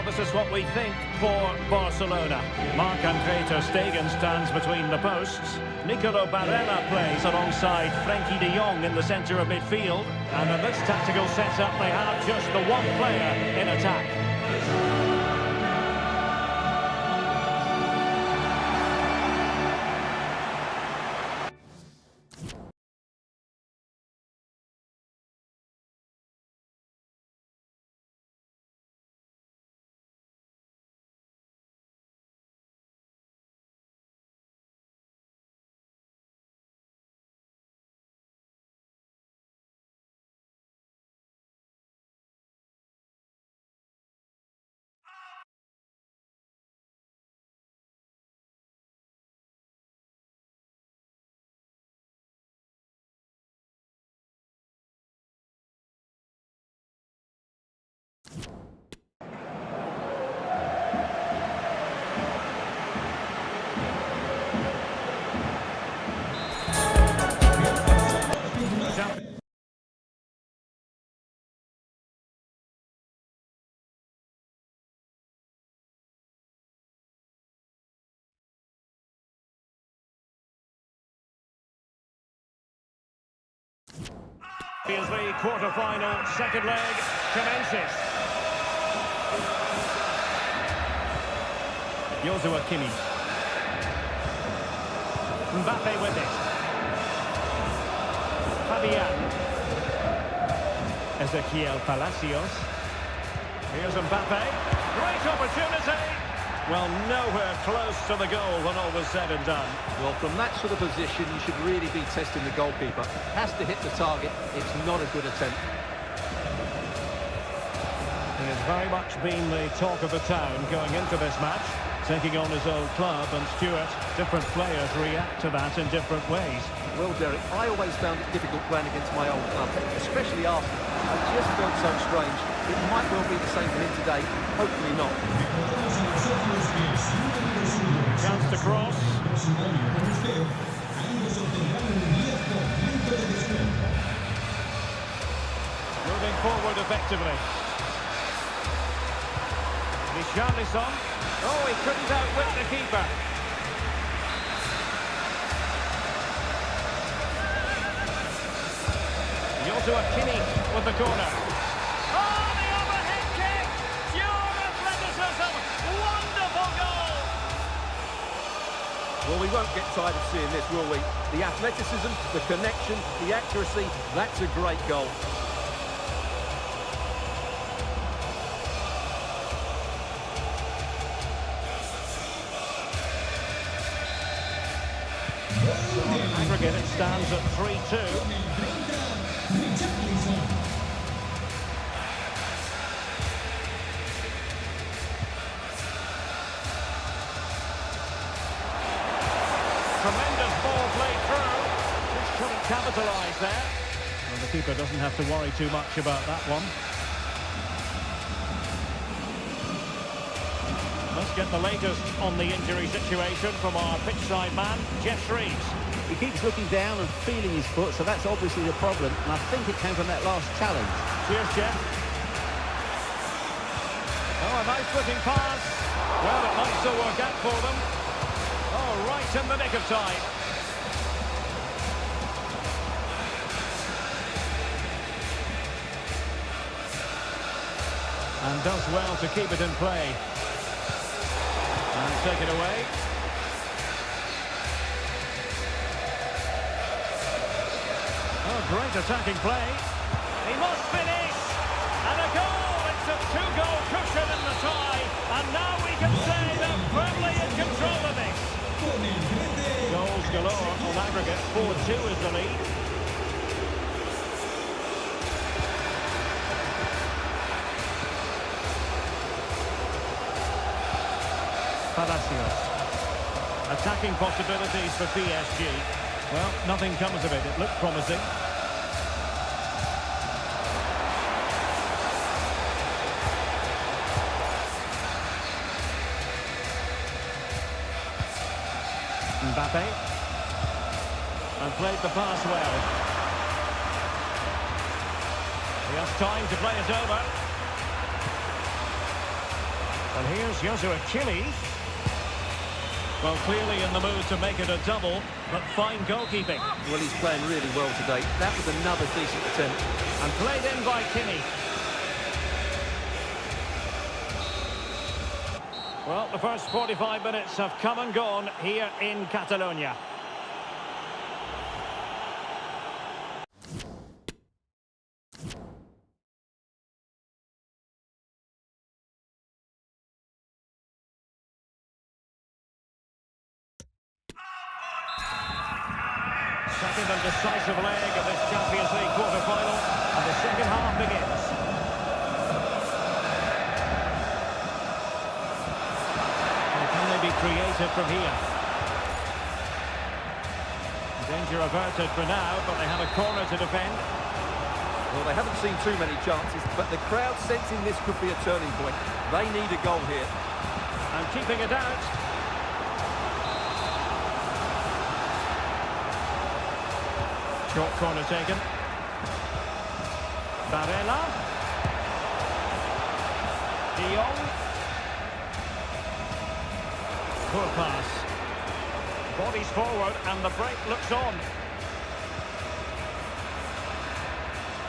This is what we think for Barcelona. Marc-Andre ter Stegen stands between the posts. Nicolo Barella plays alongside Frenkie de Jong in the centre of midfield. And in this tactical setup, they have just the one player in attack. Champions League quarter-final, second leg commences. Joshua Kimmich. Mbappe with it. Fabian. Ezequiel Palacios. Here's Mbappe. Great opportunity. Well, nowhere close to the goal when all was said and done. Well, from that sort of position, you should really be testing the goalkeeper. Has to hit the target. It's not a good attempt. He has very much been the talk of the town going into this match, taking on his old club, and Stuart, different players react to that in different ways. Well, Derek, I always found it difficult playing against my old club, especially Arsenal. I just felt so strange. It might well be the same for him today. Hopefully not. Chance to cross. Ambos obtendrán un 10% de descuento. Moving forward effectively. Richarlison. Oh, he couldn't outwit the keeper. Joshua Kimmich with the corner. Oh, the overhead kick! Pure athleticism! Wonderful goal! Well, we won't get tired of seeing this, will we? The athleticism, the connection, the accuracy, that's a great goal. Aggregate, it stands at 3-2. Tremendous ball played through. Just couldn't capitalise there. Well, the keeper doesn't have to worry too much about that one. Let's get the latest on the injury situation from our pitchside man, Jeff Shreves. He keeps looking down and feeling his foot, so that's obviously the problem. And I think it came from that last challenge. Cheers, Jeff. Oh, a nice-looking pass. Well, it might still work out for them. Oh, right in the nick of time. And does well to keep it in play. And take it away. Oh, great attacking play. He must finish. And a goal. It's a two-goal cushion in the tie. And now we can say they're firmly in control of this. Goals galore on aggregate. 4-2 is the lead. Palacios. Attacking possibilities for PSG. Well, nothing comes of it. It looked promising. Mbappe. And played the pass well. He has time to play it over. And here's Joshua Kimmich. Well, clearly in the mood to make it a double, but fine goalkeeping. Well, he's playing really well today. That was another decent attempt. And played in by Kimmich. Well, the first 45 minutes have come and gone here in Catalonia. Second and decisive leg of this Champions League quarter-final, and the second half begins. And can they be creative from here? Danger averted for now, but they have a corner to defend. Well, they haven't seen too many chances, but the crowd sensing this could be a turning point. They need a goal here. And keeping it out. Short corner taken. Barella. De Jong. Poor pass. Bodies forward and the break looks on.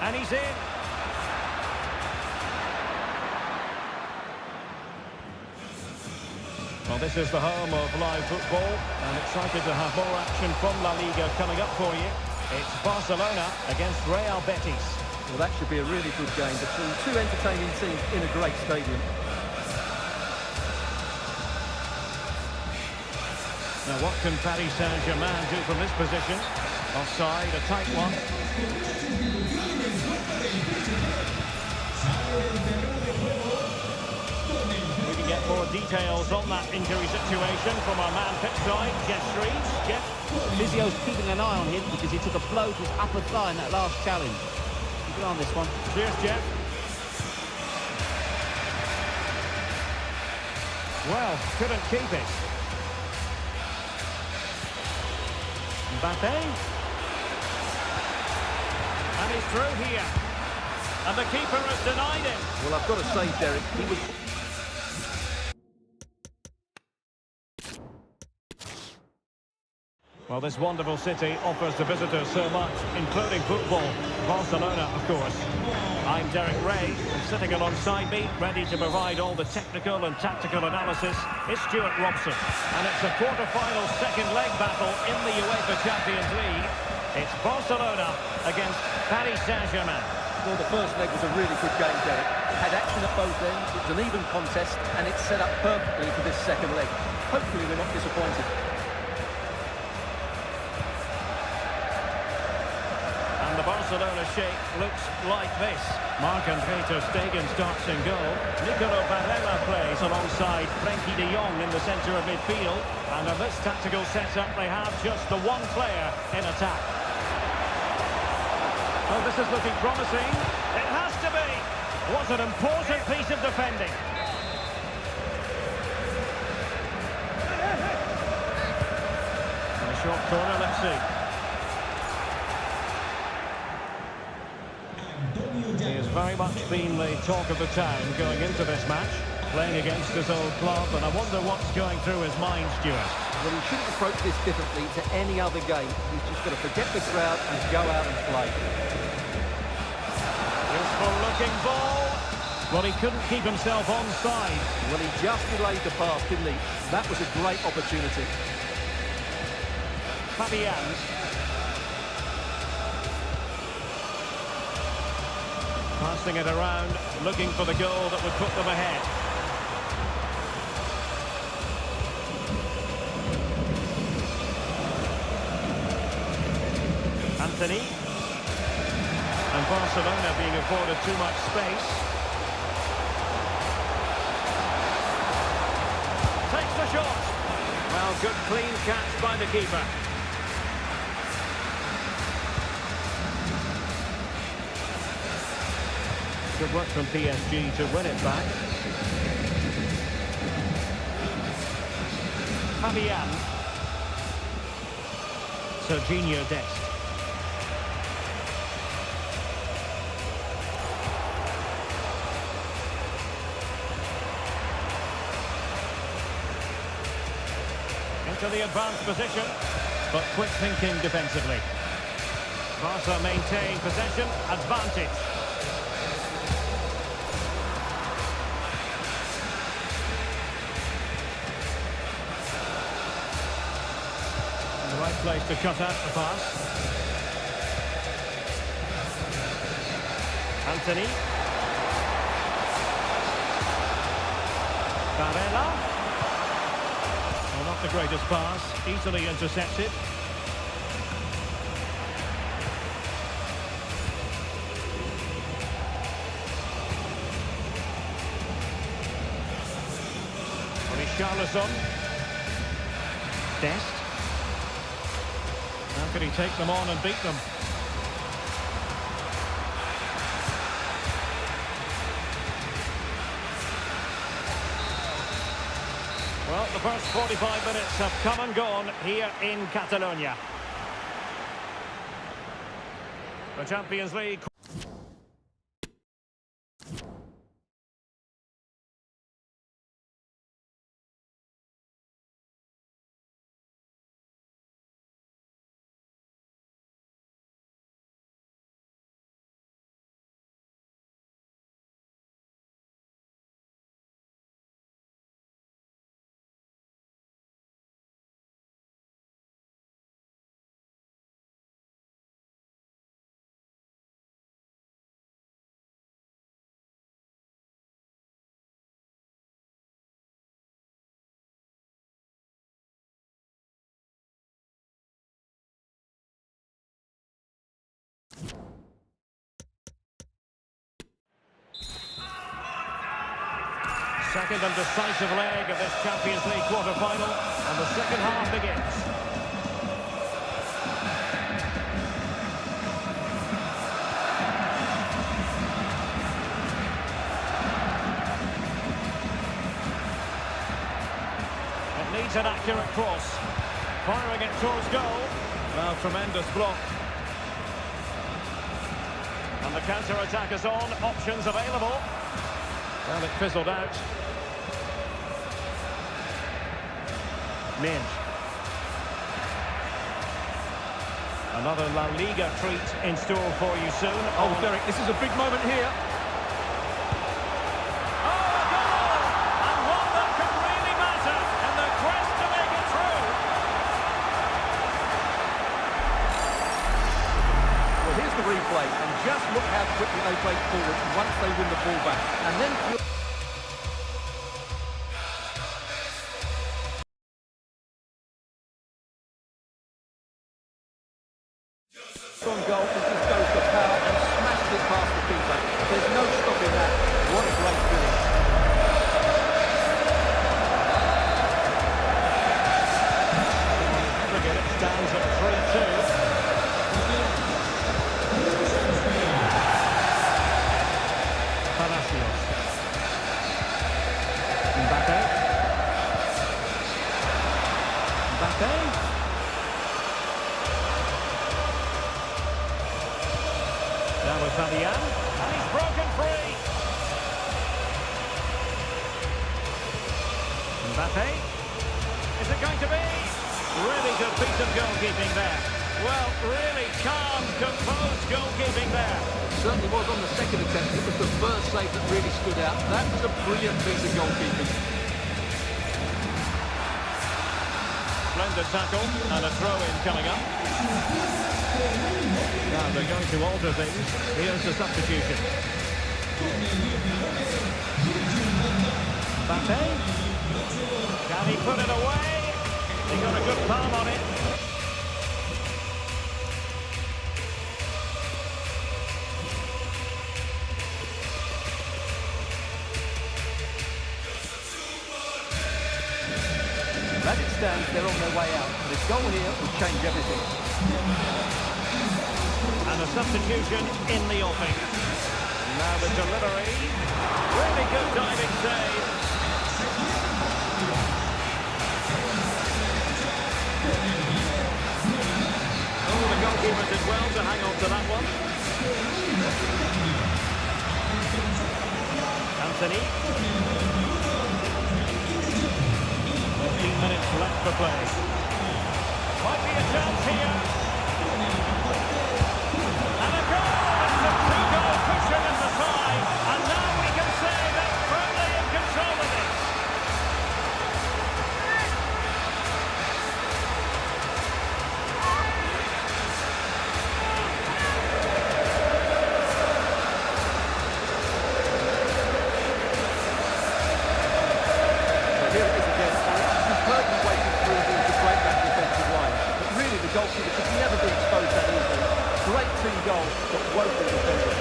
And he's in. Well, this is the home of live football, and excited to have more action from La Liga coming up for you. It's Barcelona against Real Betis. Well, that should be a really good game between two entertaining teams in a great stadium. Now, what can Paris Saint-Germain do from this position? Offside, a tight one. We can get more details on that injury situation from our man pitchside, Jeff Shreves. Jeff? Physio's keeping an eye on him because he took a blow to his upper thigh in that last challenge. Keep an eye on this one. Cheers, Jeff. Well, couldn't keep it. Mbappe. And he's through here. And the keeper has denied him. Well, I've got to say, Derek, he was... Well, this wonderful city offers the visitors so much, including football. Barcelona, of course. I'm Derek Ray, and sitting alongside me, ready to provide all the technical and tactical analysis, is Stuart Robson. And it's a quarter-final second leg battle in the UEFA Champions League. It's Barcelona against Paris Saint-Germain. Well, the first leg was a really good game, Derek. Had action at both ends, it was an even contest, and it's set up perfectly for this second leg. Hopefully we're not disappointed. And the Barcelona shape looks like this. Marc-André ter Stegen starts in goal. Nicolo Barella plays alongside Frenkie de Jong in the centre of midfield. And in this tactical setup, they have just the one player in attack. Oh, this is looking promising. It has to be. What an important piece of defending. And a short corner, let's see. He has very much been the talk of the town going into this match, playing against his old club, and I wonder what's going through his mind, Stuart. Well, he shouldn't approach this differently to any other game. He's just got to forget the crowd and go out and play. Useful looking ball. Well, he couldn't keep himself onside. Well, he just delayed the pass, didn't he? That was a great opportunity. Fabian. Passing it around, looking for the goal that would put them ahead. Anthony. And Barcelona being afforded too much space. Takes the shot. Well, good clean catch by the keeper. Good work from PSG to win it back. Fabian. Serginho Dest. Into the advanced position, but quick thinking defensively. Barca maintain possession, advantage. Right place to cut out the pass. Anthony. Barella. Well, not the greatest pass. Easily intercepted. Richarlison. Dest. How could he take them on and beat them? Well, the first 45 minutes have come and gone here in Catalonia. The Champions League. Second and decisive leg of this Champions League quarter-final, and the second half begins. It needs an accurate cross. Firing it towards goal. Well, tremendous block. And the counter-attack is on. Options available. Well, it fizzled out. Minge. Another La Liga treat in store for you soon. Oh, Derek, this is a big moment here. Oh, a goal! And one that could really matter in the quest to make it through. Well, here's the replay, and just look how quickly they break forward once they win the ball back. And then... on goal, he just goes for power and smashes it past the keeper. There's no stopping that. What a great finish. Forget it stands at 3-2. Palacios. Mbappe. Mbappe. Now with Fabian, and he's broken free. Mbappe, is it going to be? Really good piece of goalkeeping there. Well, really calm, composed goalkeeping there. Certainly was on the second attempt. It was the first save that really stood out. That was a brilliant piece of goalkeeping. Splendid tackle, and a throw-in coming up. Now they're going to alter things. Here's the substitution. Mbappe. Can he put it away? He got a good palm on it. As it stands, they're on their way out. This goal here will change everything. And a substitution in the offing. Now the delivery. Really good diving save. Oh, the goalkeeper did well to hang on to that one. Anthony. 15 minutes left for play. Might be a chance here. And a goal! It's a two-goal cushion in the tie. And now we can say they're firmly in control of this. So here it is again. Superbly weighted through to break that defensive line. But really, the goalkeeper should never be exposed that easily. Great team goal, but woeful defending.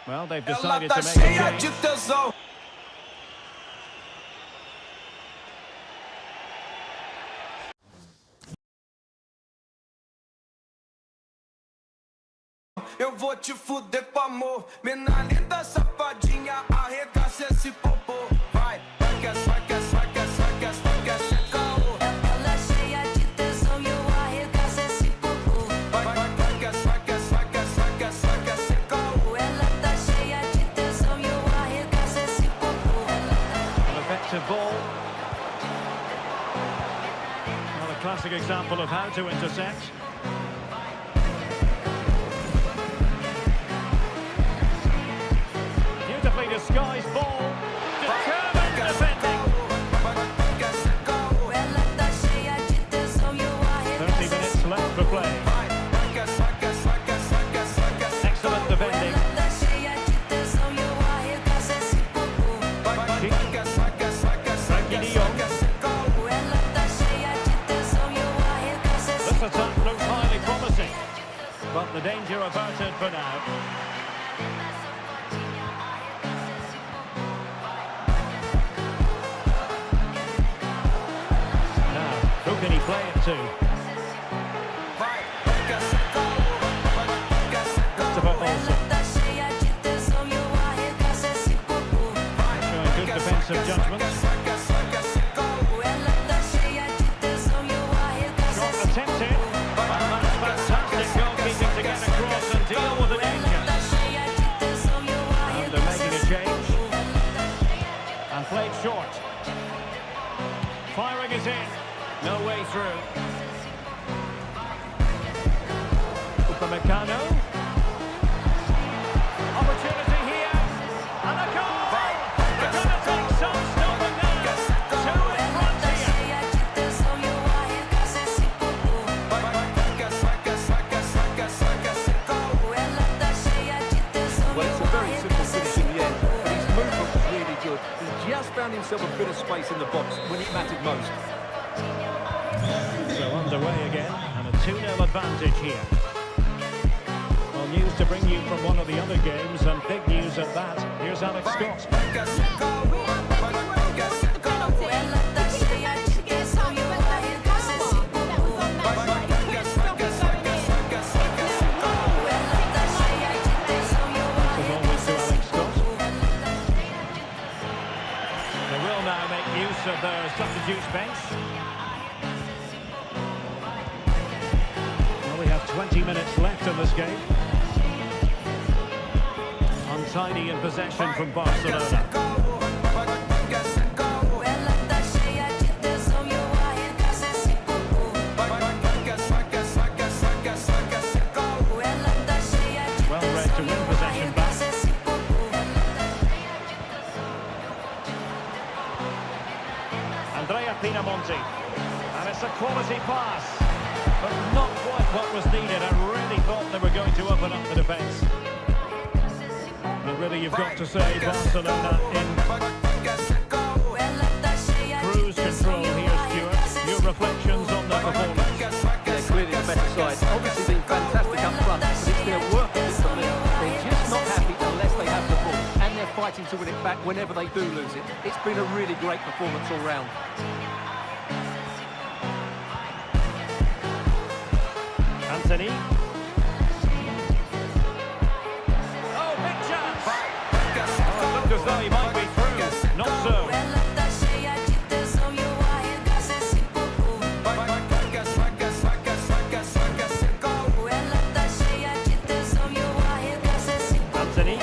Well, they've decided to make a change. Eu vou te fuder com amor. Mina linda, safadinha, arregaça esse popô. Vai, vai que é, vai que é, vai que é, vai que é, vai que é, sem caô. Ela cheia de tesão e eu arregaço esse popô. Vai, vai, vai que é, vai que é, vai que é, vai que é, vai que é, sem caô. Ela tá cheia de tesão e eu arregaço esse popô. An effective ball. Well, a classic example of how to intercept. Disguised ball, determined defending. 30 minutes left for play. Excellent defending. Frankie de Jong. This attack looks highly promising, but the danger averted for now. Who can he play it to? Christopher Olsen. Showing good defensive judgment. Shot attempted. And that's fantastic goalkeeping to get across and deal with the danger. And they're making a change. And played short. Firing is in. No way through. Upamecano. Opportunity here. And a goal! They're going to take some stopping now. Two in front here. Well, it's a very simple finish in the end, but his movement was really good. He just found himself a bit of space in the box when it mattered most. So underway again, and a 2-0 advantage here. Well, news to bring you from one of the other games, and big news at that. Here's Alex Scott. As always to Alex Scott. They will now make use of their substitutes bench. We have 20 minutes left in this game. Untidy in possession from Barcelona. Well read to win possession back. Andrea Pinamonti. And it's a quality pass. But not quite what was needed. I really thought they were going to open up the defence. But really, you've got to say Barcelona in cruise control here, Stuart. Your reflections on the performance. They're clearly the better side. Obviously been fantastic up front, but it's their work that is the limit. They're just not happy unless they have the ball. And they're fighting to win it back whenever they do lose it. It's been a really great performance all round. Anthony. Oh, big chance! Oh, it looked as though he might be through. Not so. Anthony.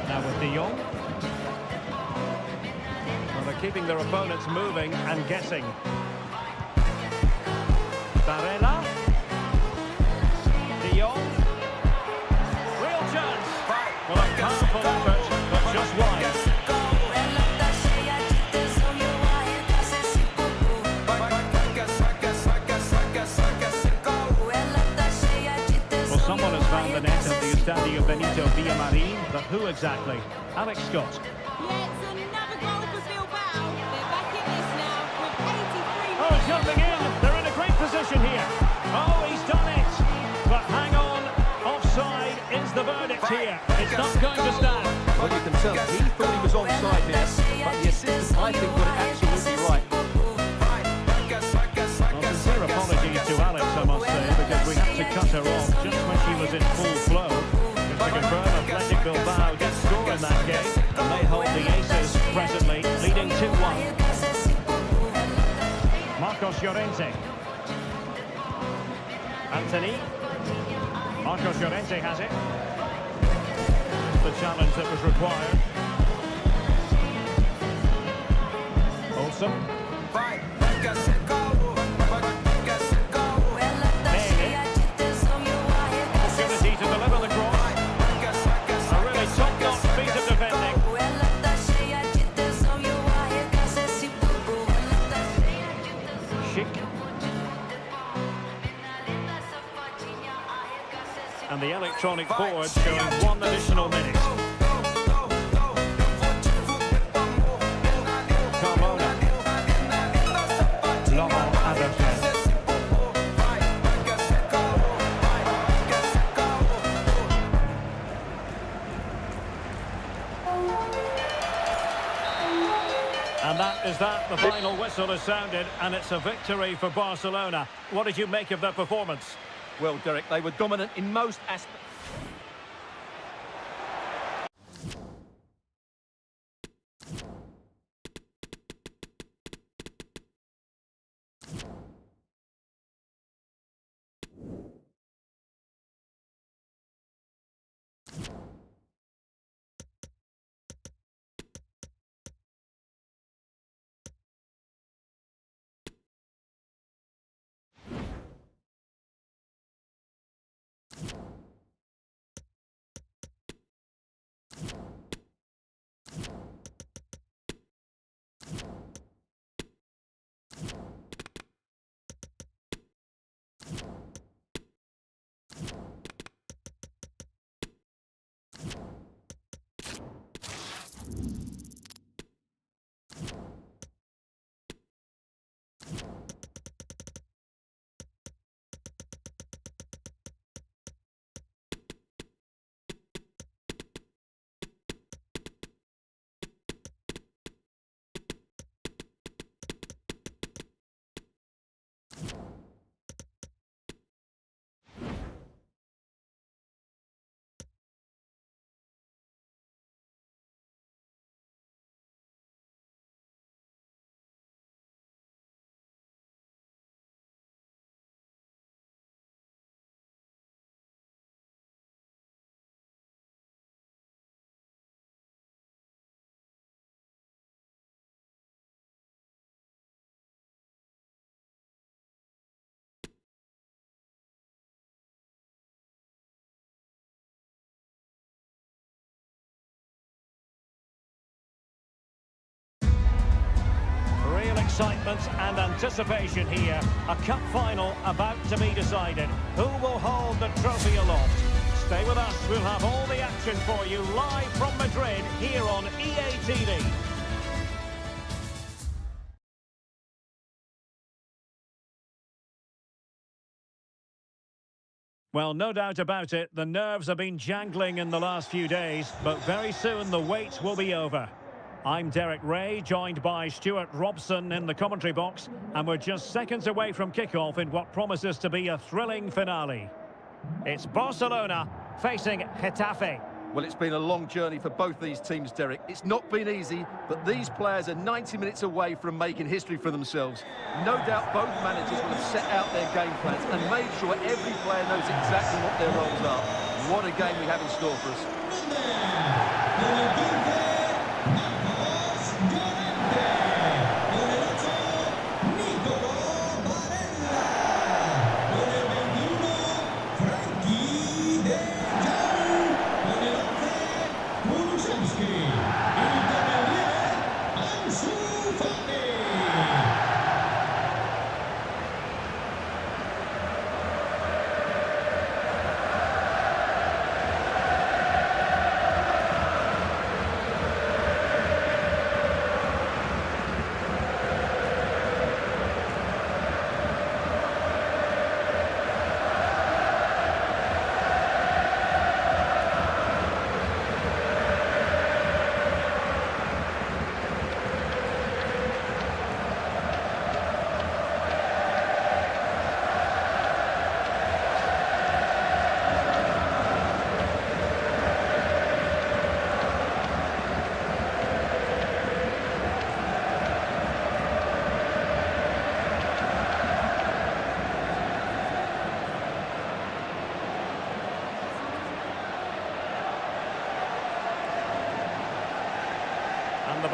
Now with de Jong. Well, they're keeping their opponents moving and guessing. Barella. De Jong. Real chance. Well, a powerful effort, but just wide. Well, someone has found the net at the Estadio Benito Villamarín, but who exactly? Alex Scott. Yeah, it's another goal for Bilbao. They're back in this now with 83 minutes. Oh, jumping in. They're in a great position here. Oh, he's done it. But hang on. Offside is the verdict here. It's not going to stand. Well, you can tell he thought he was onside here, but the assistant, I think, got it absolutely right. Well, sincere apologies to Alex, I must say, because we had to cut her off just when she was in full flow. Just to confirm, Athletic Bilbao did score in that game, and they hold the aces presently, leading 2-1. Marcos Llorente. Anthony. Marcos Llorente has it. The challenge that was required. Olsen. Opportunity to deliver the cross. A really top-notch piece of defending. Schick. And the electronic board showing 1 additional minute. Carmona. Laurent Abergel. And that is that. The final whistle has sounded, and it's a victory for Barcelona. What did you make of their performance? Well, Derek, they were dominant in most aspects. Excitement and anticipation here. A cup final about to be decided. Who will hold the trophy aloft? Stay with us. We'll have all the action for you live from Madrid here on EA TV. Well, no doubt about it, the nerves have been jangling in the last few days, but very soon the wait will be over. I'm Derek Ray, joined by Stuart Robson in the commentary box, and we're just seconds away from kickoff in what promises to be a thrilling finale. It's Barcelona facing Getafe. Well, it's been a long journey for both these teams, Derek. It's not been easy, but these players are 90 minutes away from making history for themselves. No doubt both managers will have set out their game plans and made sure every player knows exactly what their roles are. What a game we have in store for us.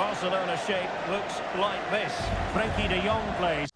Barcelona shape looks like this. Frenkie de Jong plays.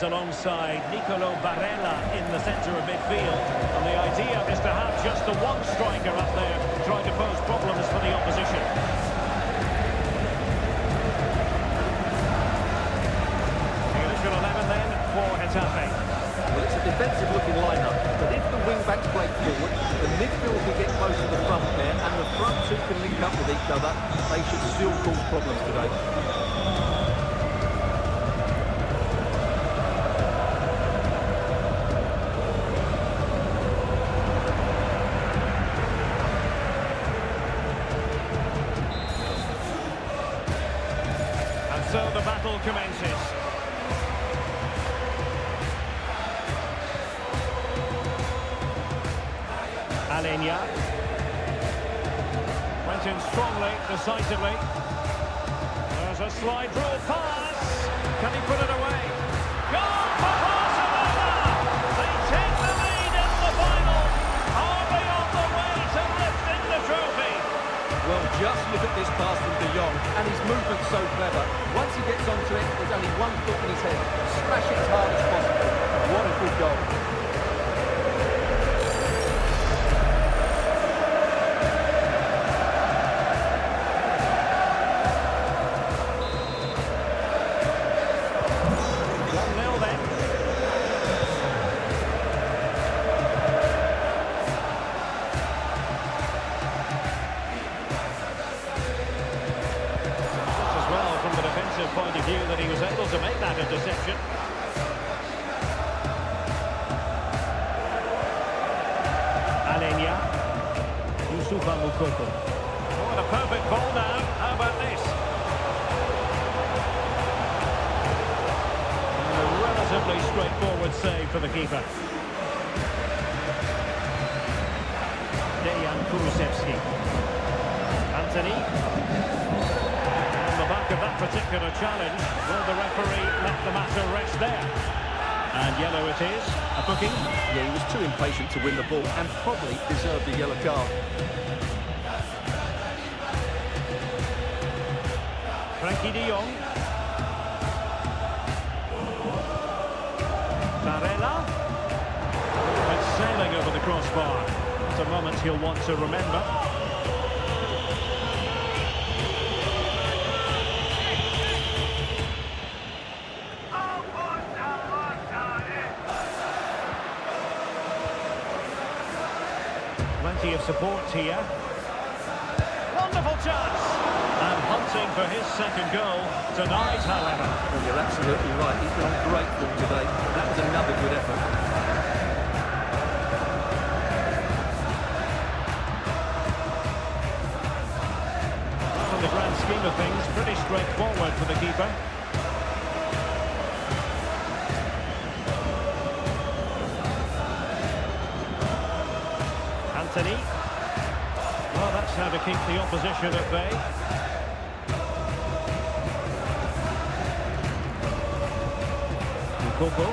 Alongside Nicolo Barella in the centre of midfield, and the idea is to have just the one striker up there trying to pose problems for the opposition. The initial 11 then for Getafe. Well, it's a defensive-looking lineup, but if the wing-backs break forward, the midfield can get close to the front pair, and the front two can link up with each other, they should still cause problems today. So the battle commences. Alenia went in strongly, decisively. There's a slide rule pass. Can he put it away? Goal for Barcelona! They take the lead in the final. Are they on the way to lifting the trophy? Well, just look at this pass from De Jong, and his movement's so clever. Once he gets onto it, there's only one foot in his head. Smash it as hard as possible. What a good goal. Point of view that he was able to make that interception. Alenia. Yusufa Mukoko. What a perfect ball now. How about this? And a relatively straightforward save for the keeper. Dejan Kulusevski. Anthony. Back of that particular challenge, will the referee let the matter rest there? And yellow it is, a booking. Yeah, he was too impatient to win the ball and probably deserved a yellow card. Frenkie de Jong. Barella. It's sailing over the crossbar. It's a moment he'll want to remember. Plenty of support here. Wonderful chance! And hunting for his second goal. Denied, however. Well, you're absolutely right. He's been on great form today. That was another good effort. Well, in the grand scheme of things, pretty straightforward for the keeper. Anthony. Well, that's how to keep the opposition at bay. Mukoko.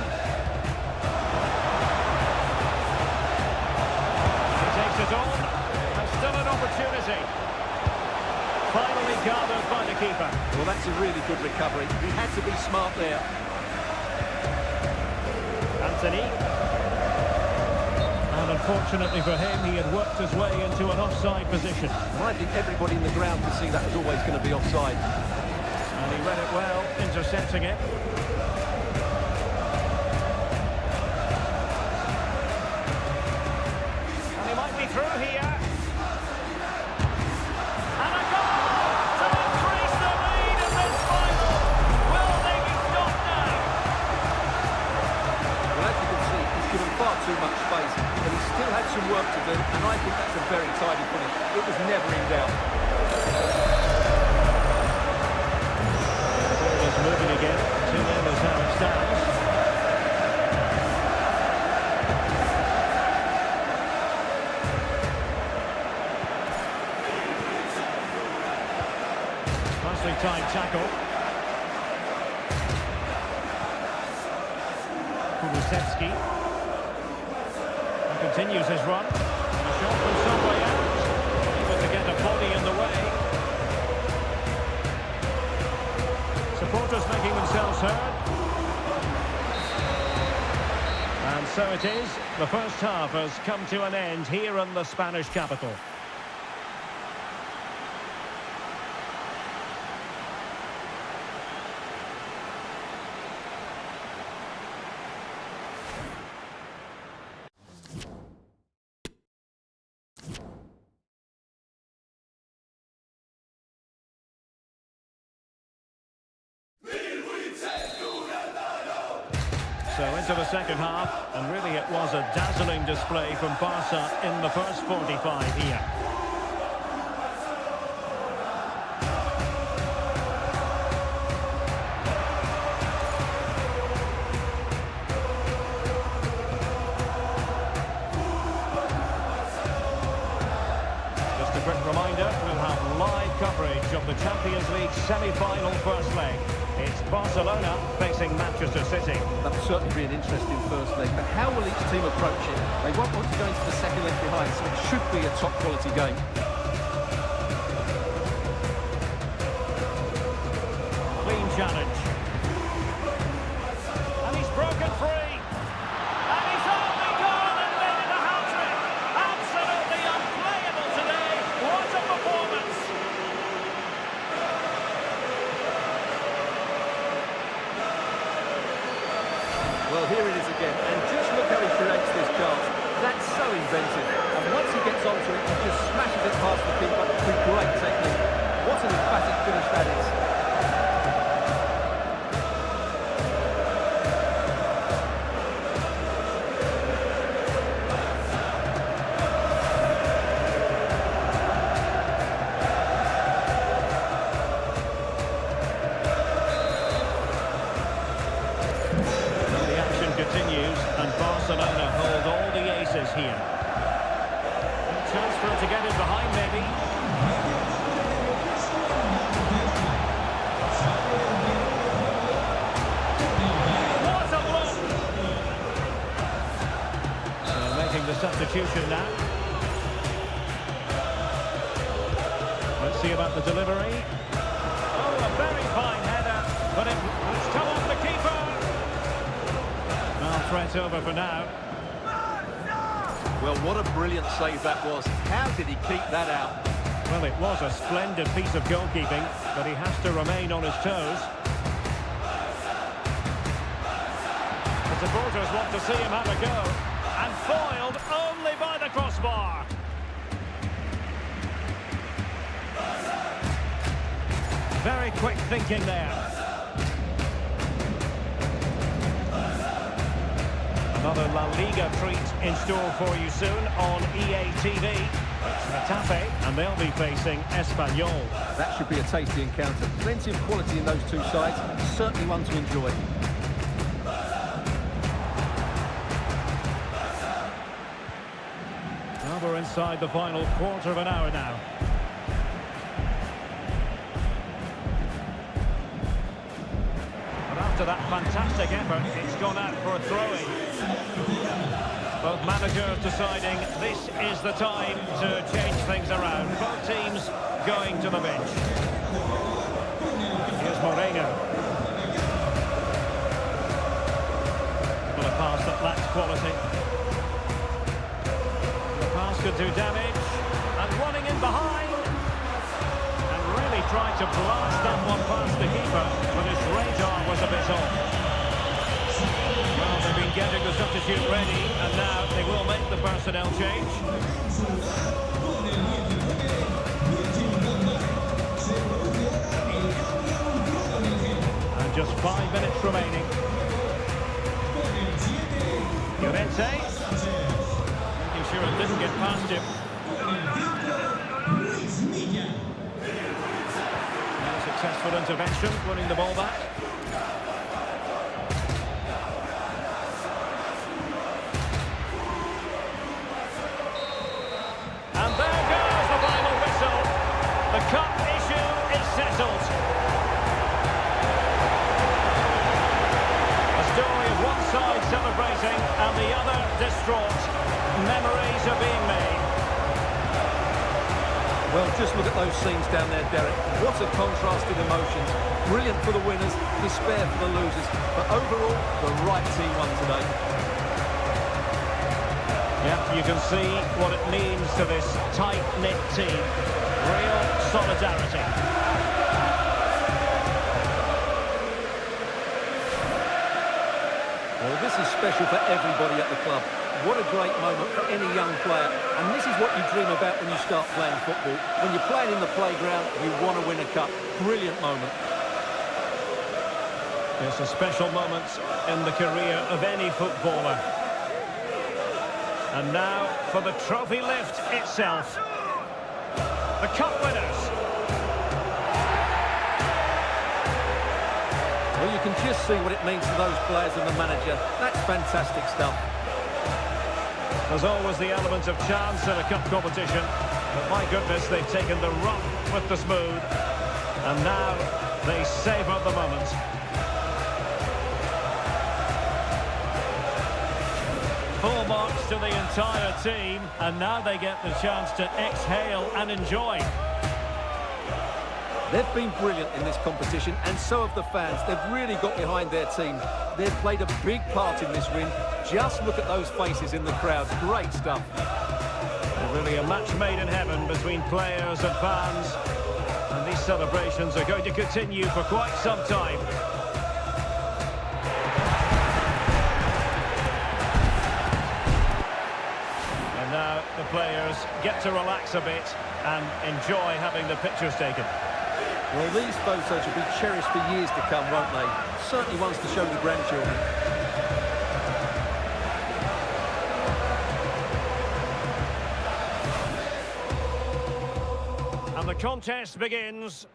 He takes it on. And still an opportunity. Finally gathered by the keeper. Well, that's a really good recovery. He had to be smart there. Anthony. And unfortunately for him, he had worked his way into an offside position. I think everybody in the ground could see that was always going to be offside. And he read it well, intercepting it. And he might be through here. And a goal to increase the lead in this final. Will they be stopped now? Well, as you can see, he's given far too much space, but he still had some work to do, and I think that's a very tidy finish. It was never in doubt. The ball is moving again. 2-0 is how it stands. nicely timed tackle. Kulusevski. He continues his run. A shot from somewhere out. Able to get a body in the way. Supporters making themselves heard. And so it is. The first half has come to an end here in the Spanish capital. So into the second half, and really it was a dazzling display from Barca in the first 45 here. Just a quick reminder, we'll have live coverage of the Champions League semi-final first leg. It's Barcelona facing Manchester City. That'll certainly be an interesting first leg, but how will each team approach it? They won't want to go into the second leg behind, so it should be a top-quality game. Clean challenge. And he's broken free. And he's only gone and made it a hat-trick. Absolutely unplayable today. What a performance. Well, here it is again, and just look how he creates this chance. That's so inventive, and once he gets onto it, he just smashes it past the keeper with great technique. What an emphatic finish that is. Continues, and Barcelona hold all the aces here. Chance for him to get in behind, maybe. What a block! So making the substitution now. Let's see about the delivery. Oh, a very fine header, but it's come off the keeper. Threat over for now. Well, what a brilliant save that was. How did he keep that out? Well, it was a splendid piece of goalkeeping, but he has to remain on his toes. The supporters want to see him have a go, and foiled only by the crossbar. Very quick thinking there. Another La Liga treat in store for you soon on EA TV. It's Sextete, and they'll be facing Espanyol. That should be a tasty encounter. Plenty of quality in those two sides. Certainly one to enjoy. Now we're inside the final quarter of an hour now. But after that fantastic effort, it's gone out for a throw-in. Both managers deciding this is the time to change things around. Both teams going to the bench. Here's Moreno. But a pass that lacks quality. The pass could do damage. And running in behind. And really tried to blast that one past the keeper, but his radar was a bit off. Well, they've been getting the substitute ready, and now they will make the personnel change. And just 5 minutes remaining. Llorente. Making sure it didn't get past him. And a successful intervention, winning the ball back. And there goes the final whistle. The cup issue is settled. Well, just look at those scenes down there, Derek. What a contrast in emotions. Brilliant for the winners, despair for the losers. But overall, the right team won today. Yeah, you can see what it means to this tight-knit team. Real solidarity. Well, this is special for everybody at the club. What a great moment for any young player. And this is what you dream about when you start playing football. When you're playing in the playground, you want to win a cup. Brilliant moment. It's a special moment in the career of any footballer. And now for the trophy lift itself. The cup winners. Well, you can just see what it means to those players and the manager. That's fantastic stuff. There's always the element of chance in a cup competition, but my goodness, they've taken the rough with the smooth, and now they savour the moment. Full marks to the entire team, and now they get the chance to exhale and enjoy. They've been brilliant in this competition, and so have the fans. They've really got behind their team. They've played a big part in this win. Just look at those faces in the crowd. Great stuff. Really a match made in heaven between players and fans. And these celebrations are going to continue for quite some time. And now the players get to relax a bit and enjoy having the pictures taken. Well, these photos will be cherished for years to come, won't they? Certainly ones to show the grandchildren. And the contest begins.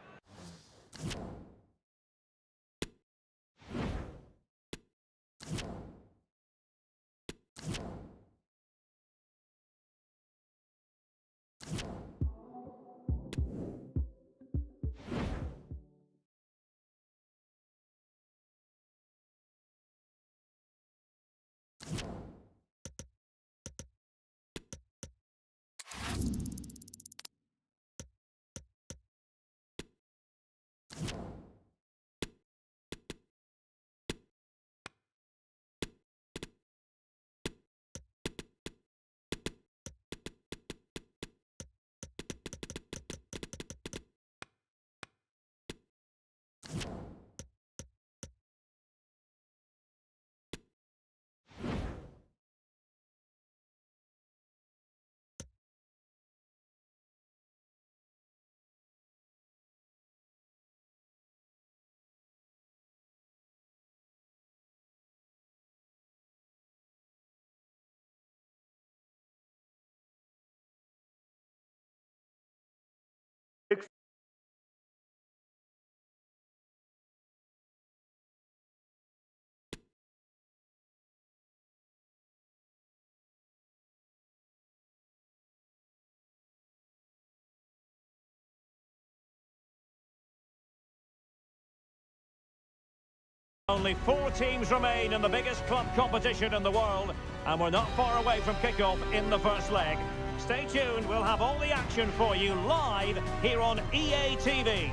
Only 4 teams remain in the biggest club competition in the world, and we're not far away from kickoff in the first leg. Stay tuned, we'll have all the action for you live here on EA TV.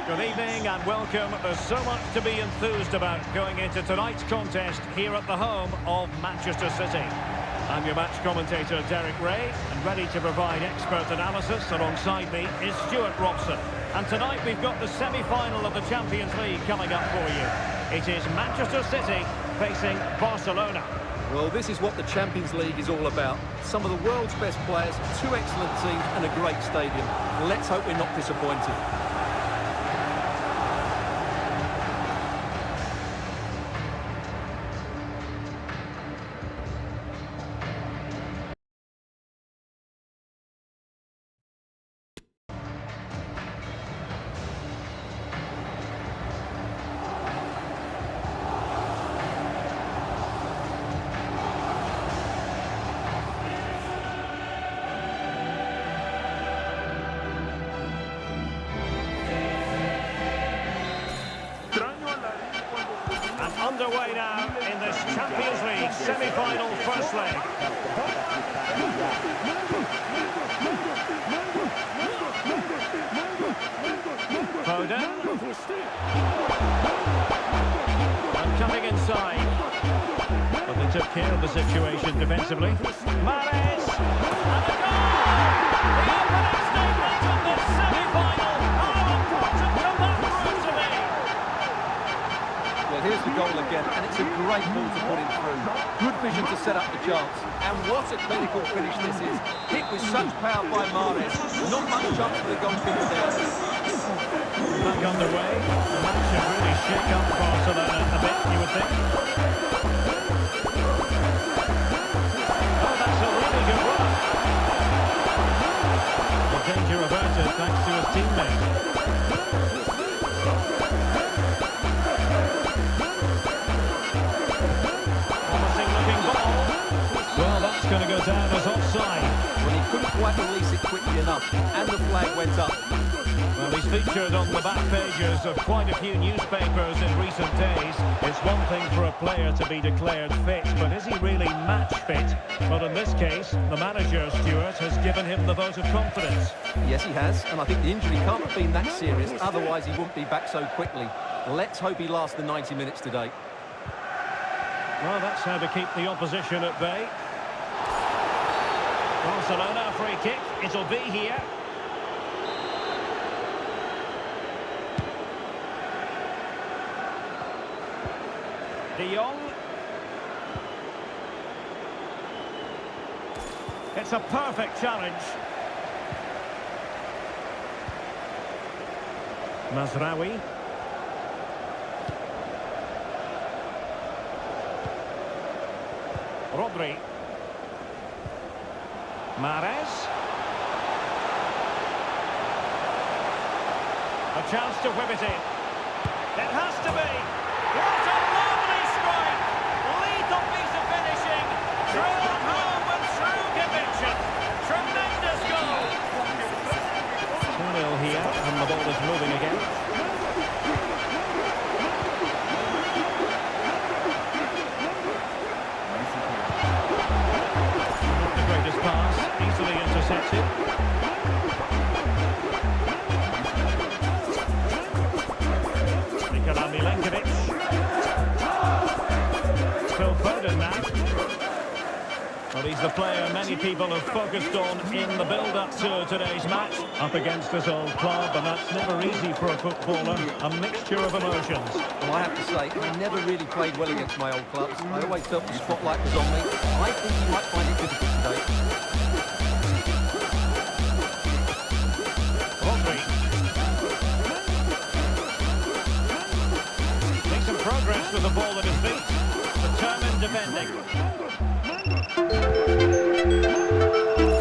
Good evening and welcome. There's so much to be enthused about going into tonight's contest here at the home of Manchester City. I'm your match commentator Derek Ray, and ready to provide expert analysis alongside me is Stuart Robson. And tonight we've got the semi-final of the Champions League coming up for you. It is Manchester City facing Barcelona. Well, this is what the Champions League is all about. Some of the world's best players, 2 excellent teams and a great stadium. Let's hope we're not disappointed. underway now in this Champions League semi-final first leg. Foden. And coming inside. But they took care of the situation defensively. Mahrez. And a goal! The opening statement of this semi-final. How important can that prove to be? Well, here's the goal again, and it's a great ball to put him through. Good vision to set up the chance. And what a clinical finish this is. Hit with such power by Mahrez. Not much chance for the goalkeeper there. Back underway. The match should really shake up Barcelona a bit, you would think. Oh, that's a really good run. The danger averted thanks to his teammate. Promising looking ball. Well, that's going to go down as offside. Well, he couldn't quite release it quickly enough, and the flag went up. Well, he's featured on the back pages of quite a few newspapers in recent days. It's one thing for a player to be declared fit, but is he really match fit? Well, in this case, the manager, Stuart, has given him the vote of confidence. Yes, he has, and I think the injury can't have been that serious, otherwise he wouldn't be back so quickly. Let's hope he lasts the 90 minutes today. Well, that's how to keep the opposition at bay. Barcelona, free kick. It'll be here. De Jong. It's a perfect challenge. Mazraoui. Rodri. Mahrez. A chance to whip it in. It has to be. What a lovely strike! Lethal piece of finishing. Driven home with true conviction. Tremendous goal. 2-0 here, and the ball is moving again. Not the greatest pass, easily intercepted. Phil Foden now. Well, he's the player many people have focused on in the build-up to today's match. Up against his old club, and that's never easy for a footballer. A mixture of emotions. Well, I have to say, I never really played well against my old clubs. I always felt the spotlight was on me. I think he might find it difficult today. Rodri. Makes some progress with the ball at his feet. Determined defending.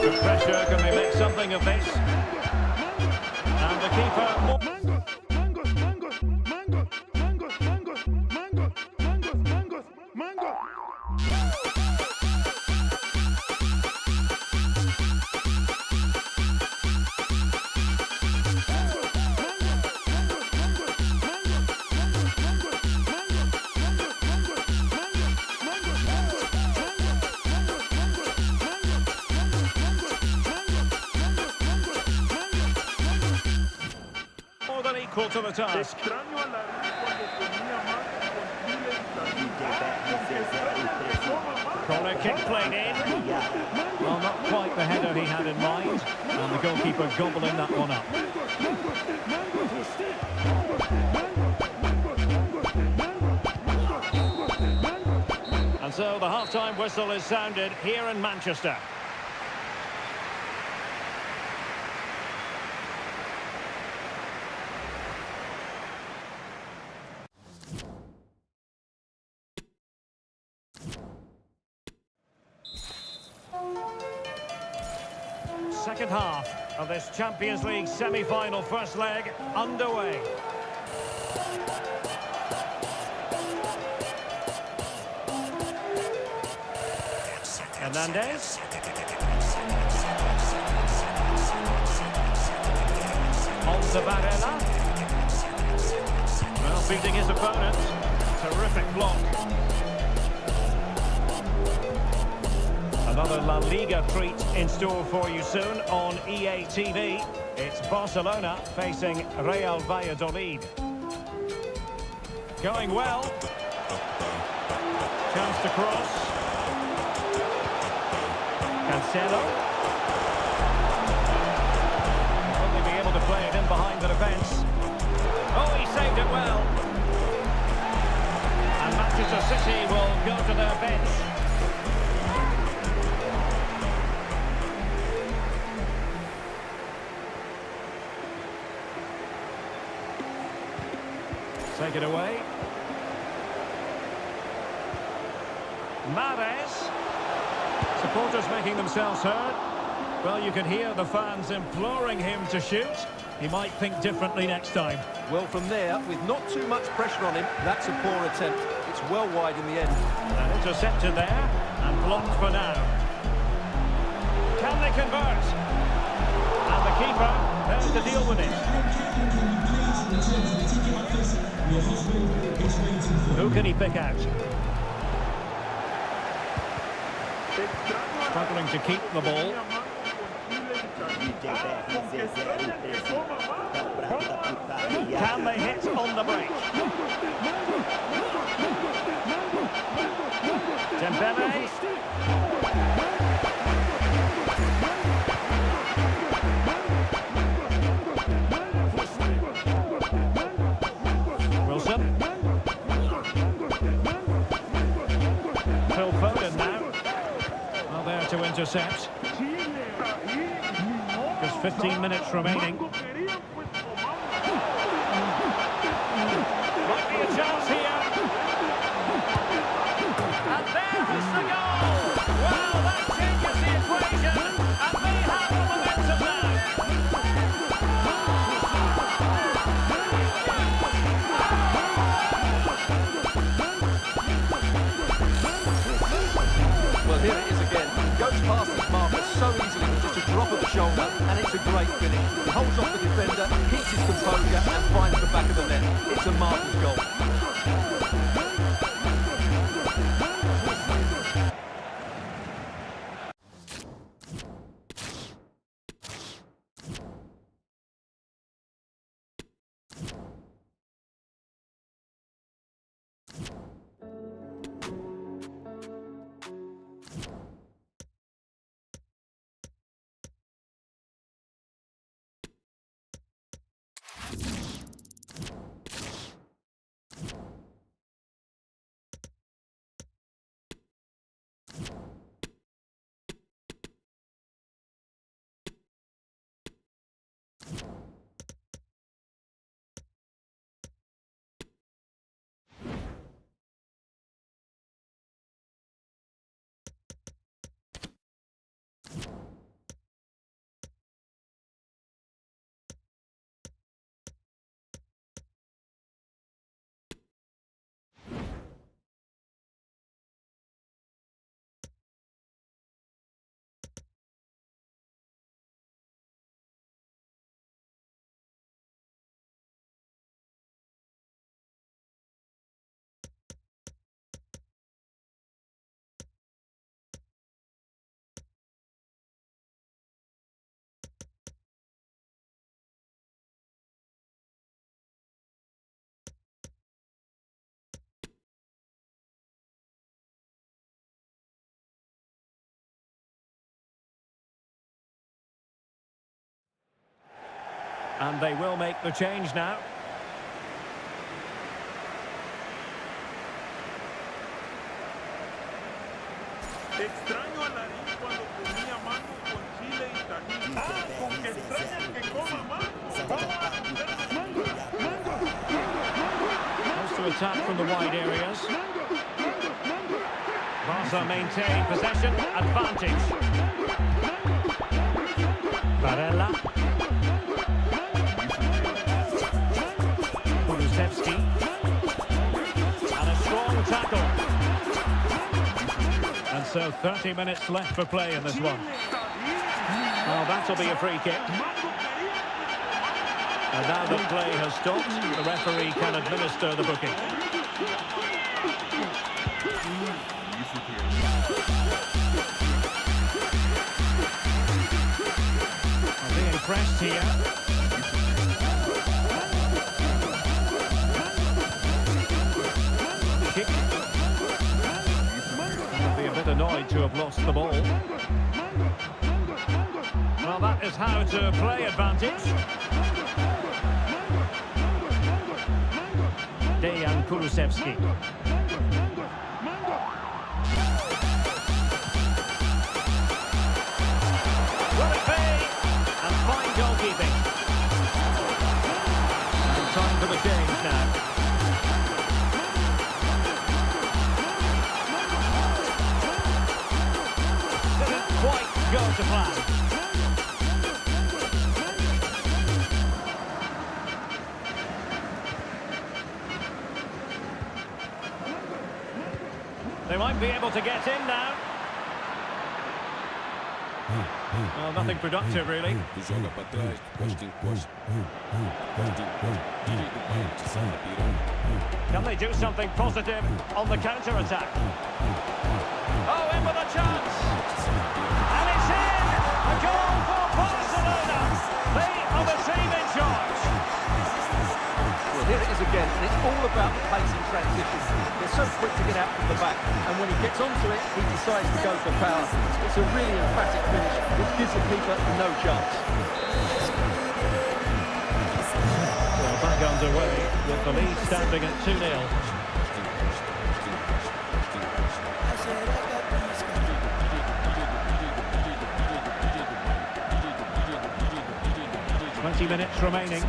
Good pressure, can they make something of this? And the keeper... Equal to the task. Corner kick played in. Well, not quite the header he had in mind. And the goalkeeper gobbling that one up. And so the half-time whistle is sounded here in Manchester. Second half of this Champions League semi-final first leg underway. Hernandez. On to Barella. Well, beating his opponent. Terrific block. Another La Liga treat in store for you soon on EA TV. It's Barcelona facing Real Valladolid. Going well. Chance to cross. Cancelo. Will they be able to play it in behind the defence? Oh, he saved it well. And Manchester City will go to their bench. Take it away. Mahrez. Supporters making themselves heard. Well, you can hear the fans imploring him to shoot. He might think differently next time. Well, from there, with not too much pressure on him, that's a poor attempt. It's well wide in the end. And intercepted there and blocked for now. Can they convert? And the keeper there to deal with it. Who can he pick out? Struggling to keep the ball. Can they hit on the break? Dembele. Wilson. Phil Foden now. Well, there to intercept. Just 15 minutes remaining. Might be a chance here. And there's the goal! Well, that changes the equation, and they have the momentum now. Well, here it is again. Goes past his marker so easily with just a drop of the shoulder, and it's a great finish. He holds off the defender, keeps his composure, and finds the back of the net. It's a marvelous goal. And they will make the change now. Extraño a Larín cuando comía mango con chile y tajín. Ah, con que extraña que coma mango. Wants to attack from the wide areas. Barca maintain possession, advantage. Barella. And a strong tackle. And so 30 minutes left for play in this one. Well, that'll be a free kick. And now that play has stopped, the referee can administer the booking. Being pressed here. Kick. Would be a bit annoyed to have lost the ball. Well, that is how to play advantage. Dejan Kulusevski. Will it be? And fine goalkeeping. And time for the change now. Didn't quite go to plan. They might be able to get in now. Well, nothing productive, really. Can they do something positive on the counter-attack? Oh, in with a chance! And it's in! A goal for Barcelona! They are the team in charge! Well, here it is again, and it's all about the pace in transition. They're so quick to get out from the back, and when he gets onto it, he decides to go for power. It's a really emphatic finish, which gives the keeper no chance. Well, back underway, with the lead standing at 2-0. 20 minutes remaining.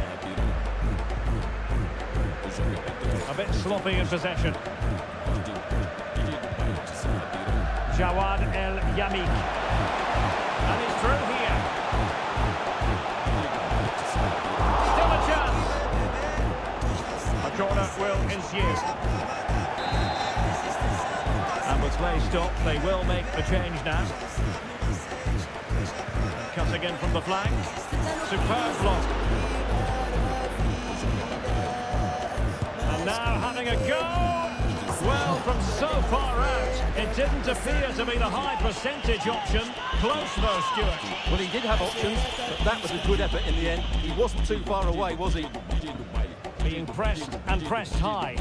A bit sloppy in possession. Jawad El Yamik. And he's through here. Still a chance. A corner will ensue. And with play stopped, they will make the change now. Cutting in from the flank. Superb block. And now having a go. Well, from so far out, it didn't appear to be the high percentage option. Close though, Stuart. Well, he did have options, but that was a good effort in the end. He wasn't too far away, was he? Being pressed and pressed high.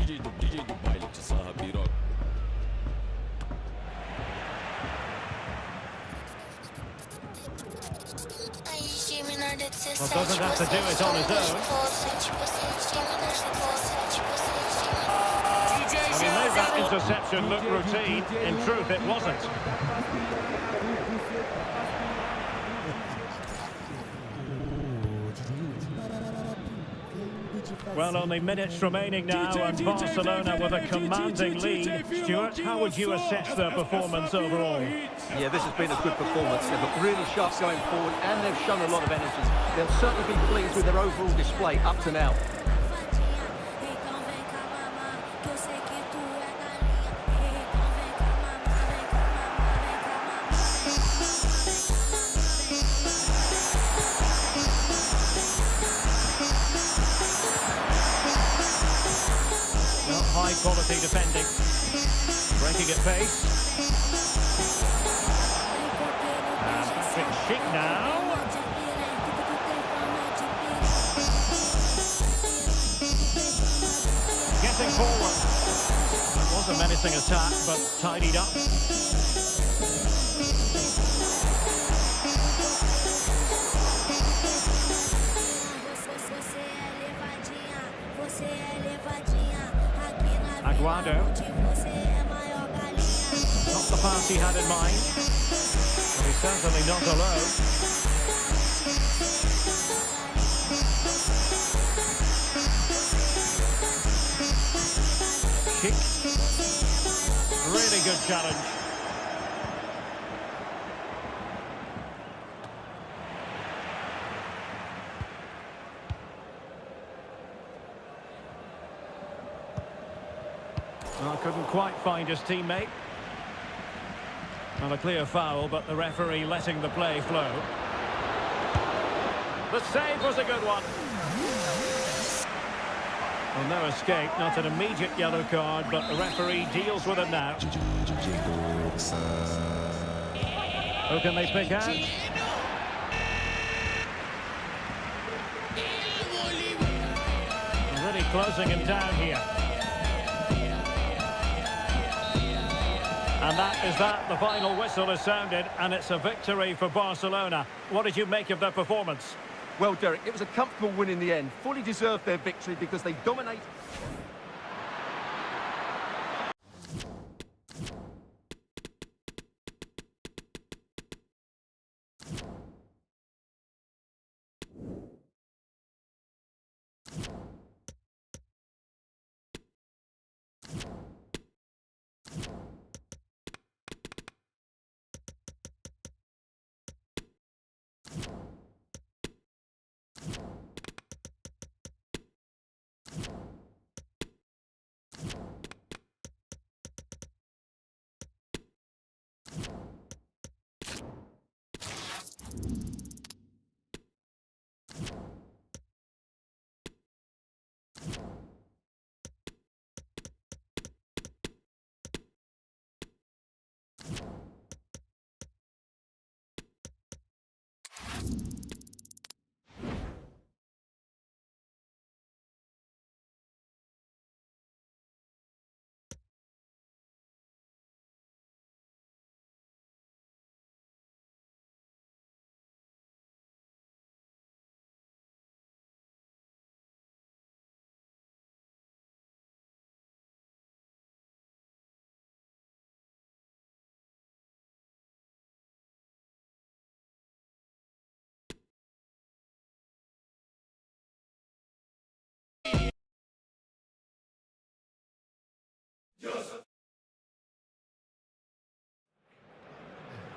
Well, doesn't have to do it on his own. He made that interception look routine. In truth, it wasn't. Well, only minutes remaining now, and Barcelona with a commanding lead. Stuart, how would you assess their performance overall? Yeah, this has been a good performance. They've looked really sharp going forward, and they've shown a lot of energy. They'll certainly be pleased with their overall display up to now. High quality defending. Breaking at pace. And Patrick Schick now. Getting forward. It was a menacing attack, but tidied up. Aguado. Not the pass he had in mind, but he's certainly not alone. Kick. Really good challenge. Well, couldn't quite find his teammate. Not a clear foul, but the referee letting the play flow. The save was a good one. Well, no escape, not an immediate yellow card, but the referee deals with it now. Who can they pick out? Really closing him down here. And the final whistle has sounded, and it's a victory for Barcelona. What did you make of their performance? Well, Derek, it was a comfortable win in the end. Fully deserved their victory because they dominated.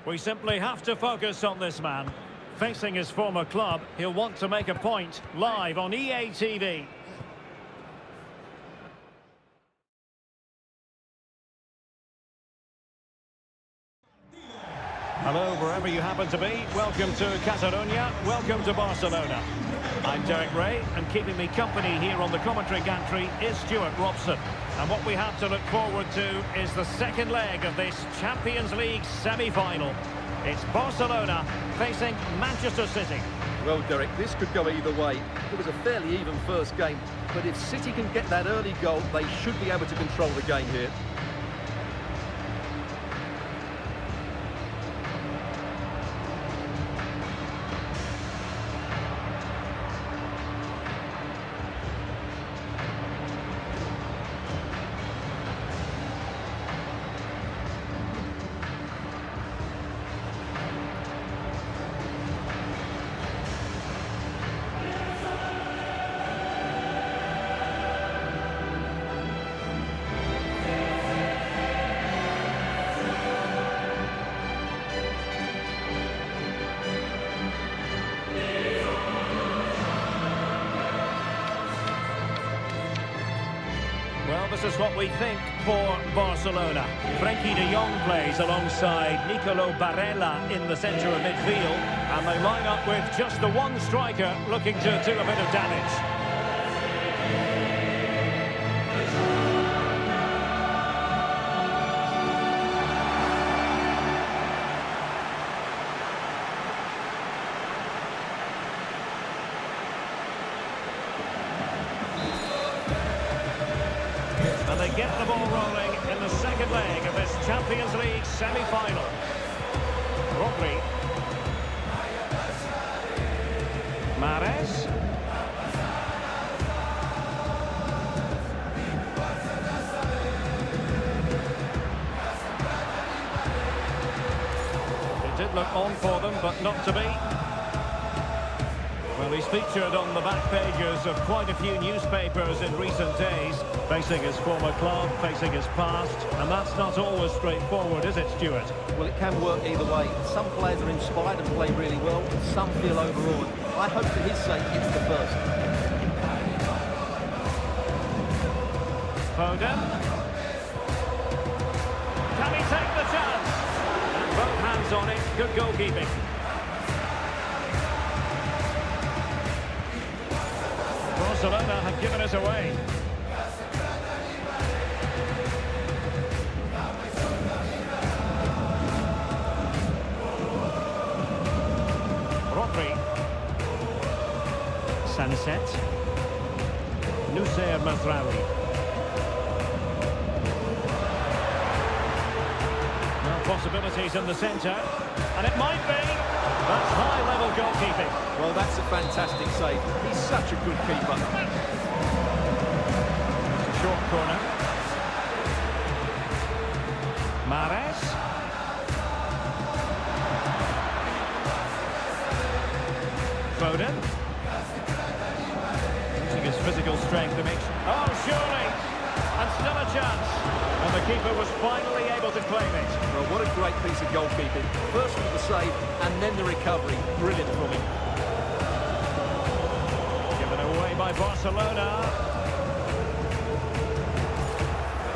We simply have to focus on this man. Facing his former club, he'll want to make a point live on EA TV. Hello, wherever you happen to be. Welcome to Catalonia. Welcome to Barcelona. I'm Derek Ray, and keeping me company here on the commentary gantry is Stuart Robson. And what we have to look forward to is the second leg of this Champions League semi-final. It's Barcelona facing Manchester City. Well, Derek, this could go either way. It was a fairly even first game, but if City can get that early goal, they should be able to control the game here. Well, this is what we think for Barcelona. Frankie de Jong plays alongside Nicolo Barella in the centre of midfield, and they line up with just the one striker looking to do a bit of damage. And they get the ball rolling in the second leg of this Champions League semi-final. Rodri. Mahrez. It did look on for them, but not to be. Well, he's featured on the back pages of quite a few newspapers in recent days, facing his former club, facing his past, and that's not always straightforward, is it, Stuart? Well, it can work either way. Some players are inspired and play really well, and some feel overawed. I hope for his sake it's the first. Foden. Can he take the chance? And both hands on it, good goalkeeping. Barcelona have given us away. Sancet. Nusayr Mazraoui. Well, possibilities in the centre. And it might be. That's high-level goalkeeping. Well, that's a fantastic save. He's such a good keeper. Short corner. Mahrez. Foden. Using his physical strength to make sure. Oh, surely! And still a chance. And the keeper was finally able to claim it. Well, what a great piece of goalkeeping. First with the save, and then the recovery. Brilliant from him. Given away by Barcelona.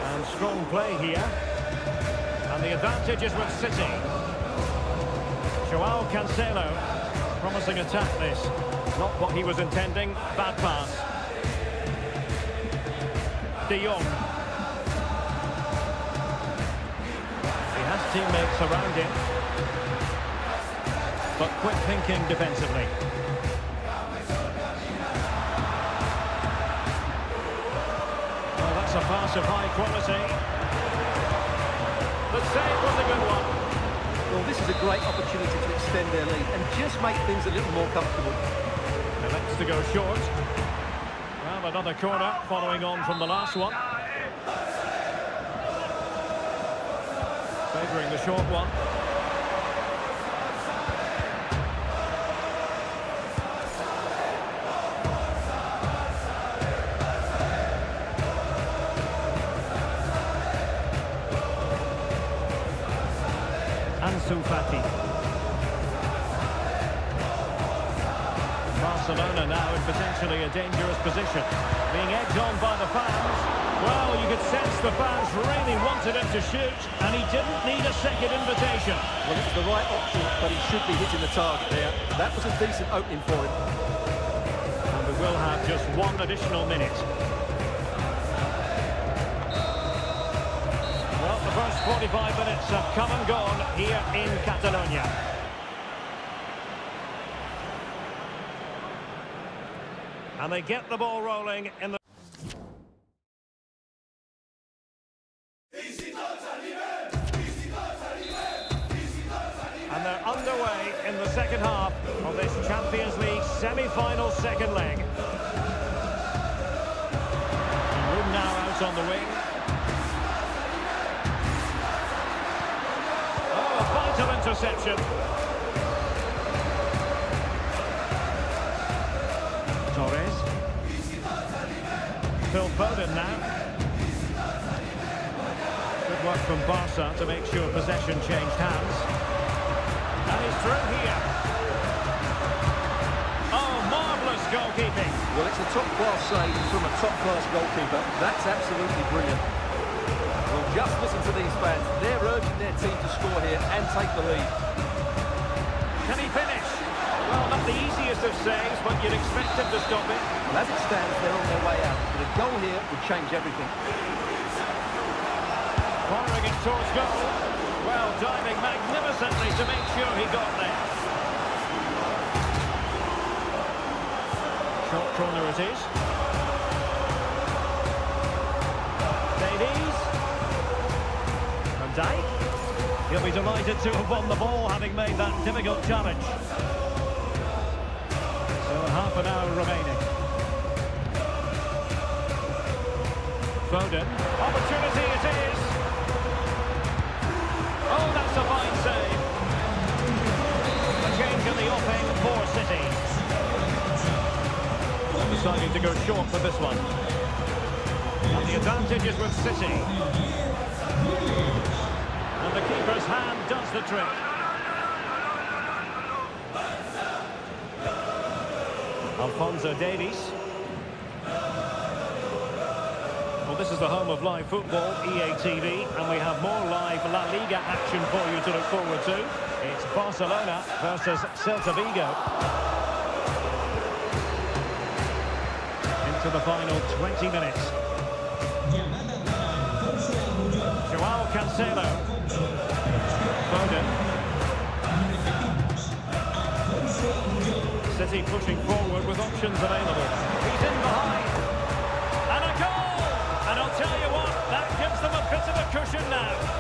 And strong play here. And the advantage is with City. Joao Cancelo. Promising attack this. Not what he was intending. Bad pass. De Jong. He has teammates around him. But quick thinking defensively. Well, that's a pass of high quality. The save was a good one. Well, this is a great opportunity to extend their lead and just make things a little more comfortable. Elects to go short. Well, another corner following on from the last one. Favouring the short one. Ansu Fati. Barcelona now in potentially a dangerous position. Being egged on by the fans. Well, you could sense the fans really wanted him to shoot, and he didn't need a second invitation. Well, it's the right option, but he should be hitting the target there. That was a decent opening for him. And we will have just one additional minute. Well, the first 45 minutes have come and gone here in Catalonia. And they get the ball rolling in the... And they're underway in the second half of this Champions League semi-final second leg. Room now out on the wing. Oh, a vital interception. Torres. Phil Foden now. Good work from Barca to make sure possession changed hands. And he's through here. Oh, marvellous goalkeeping. Well, it's a top-class save from a top-class goalkeeper. That's absolutely brilliant. Well, just listen to these fans. They're urging their team to score here and take the lead. Can he finish? Well, not the easiest of saves, but you'd expect him to stop it. Well, as it stands, they're on their way out. But a goal here would change everything. Firing it towards goal. Well, diving magnificently to make sure he got there. Short corner it is. Davies. Van Dijk. He'll be delighted to have won the ball, having made that difficult challenge. So half an hour remaining. Foden. Opportunity it is. Oh, that's a fine save. A change in the offing for City. Deciding to go short for this one. And the advantage is with City. And the keeper's hand does the trick. Alphonso Davies. Well, this is the home of live football, EA TV, and we have more live La Liga action for you to look forward to. It's Barcelona versus Celta Vigo. Into the final 20 minutes. Joao Cancelo. Foden. busy pushing forward with options available. He's in behind. And a goal! And I'll tell you what, that gives them a bit of a cushion now.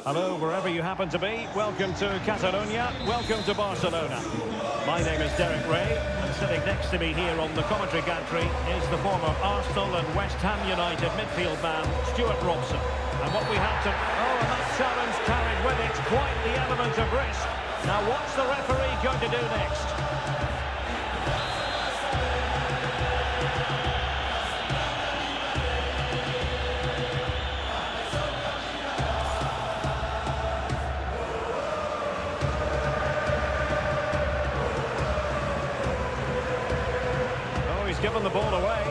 Hello, wherever you happen to be. Welcome to Catalonia. Welcome to Barcelona. My name is Derek Ray, and sitting next to me here on the commentary gantry is the former Arsenal and West Ham United midfield man, Stuart Robson. And what we have to... Oh, and that challenge carried with it quite the element of risk. Now, what's the referee going to do next? Given the ball away.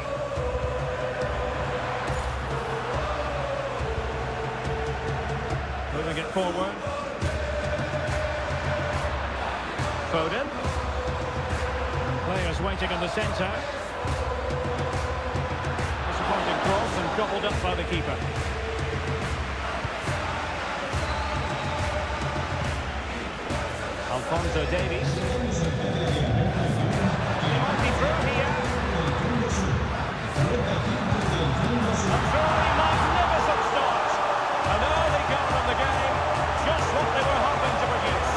Moving it forward. Foden. Players waiting in the centre. Disappointing cross and gobbled up by the keeper. Alphonso Davies. He might be through here. A truly magnificent start. An early goal in the game, just what they were hoping to produce.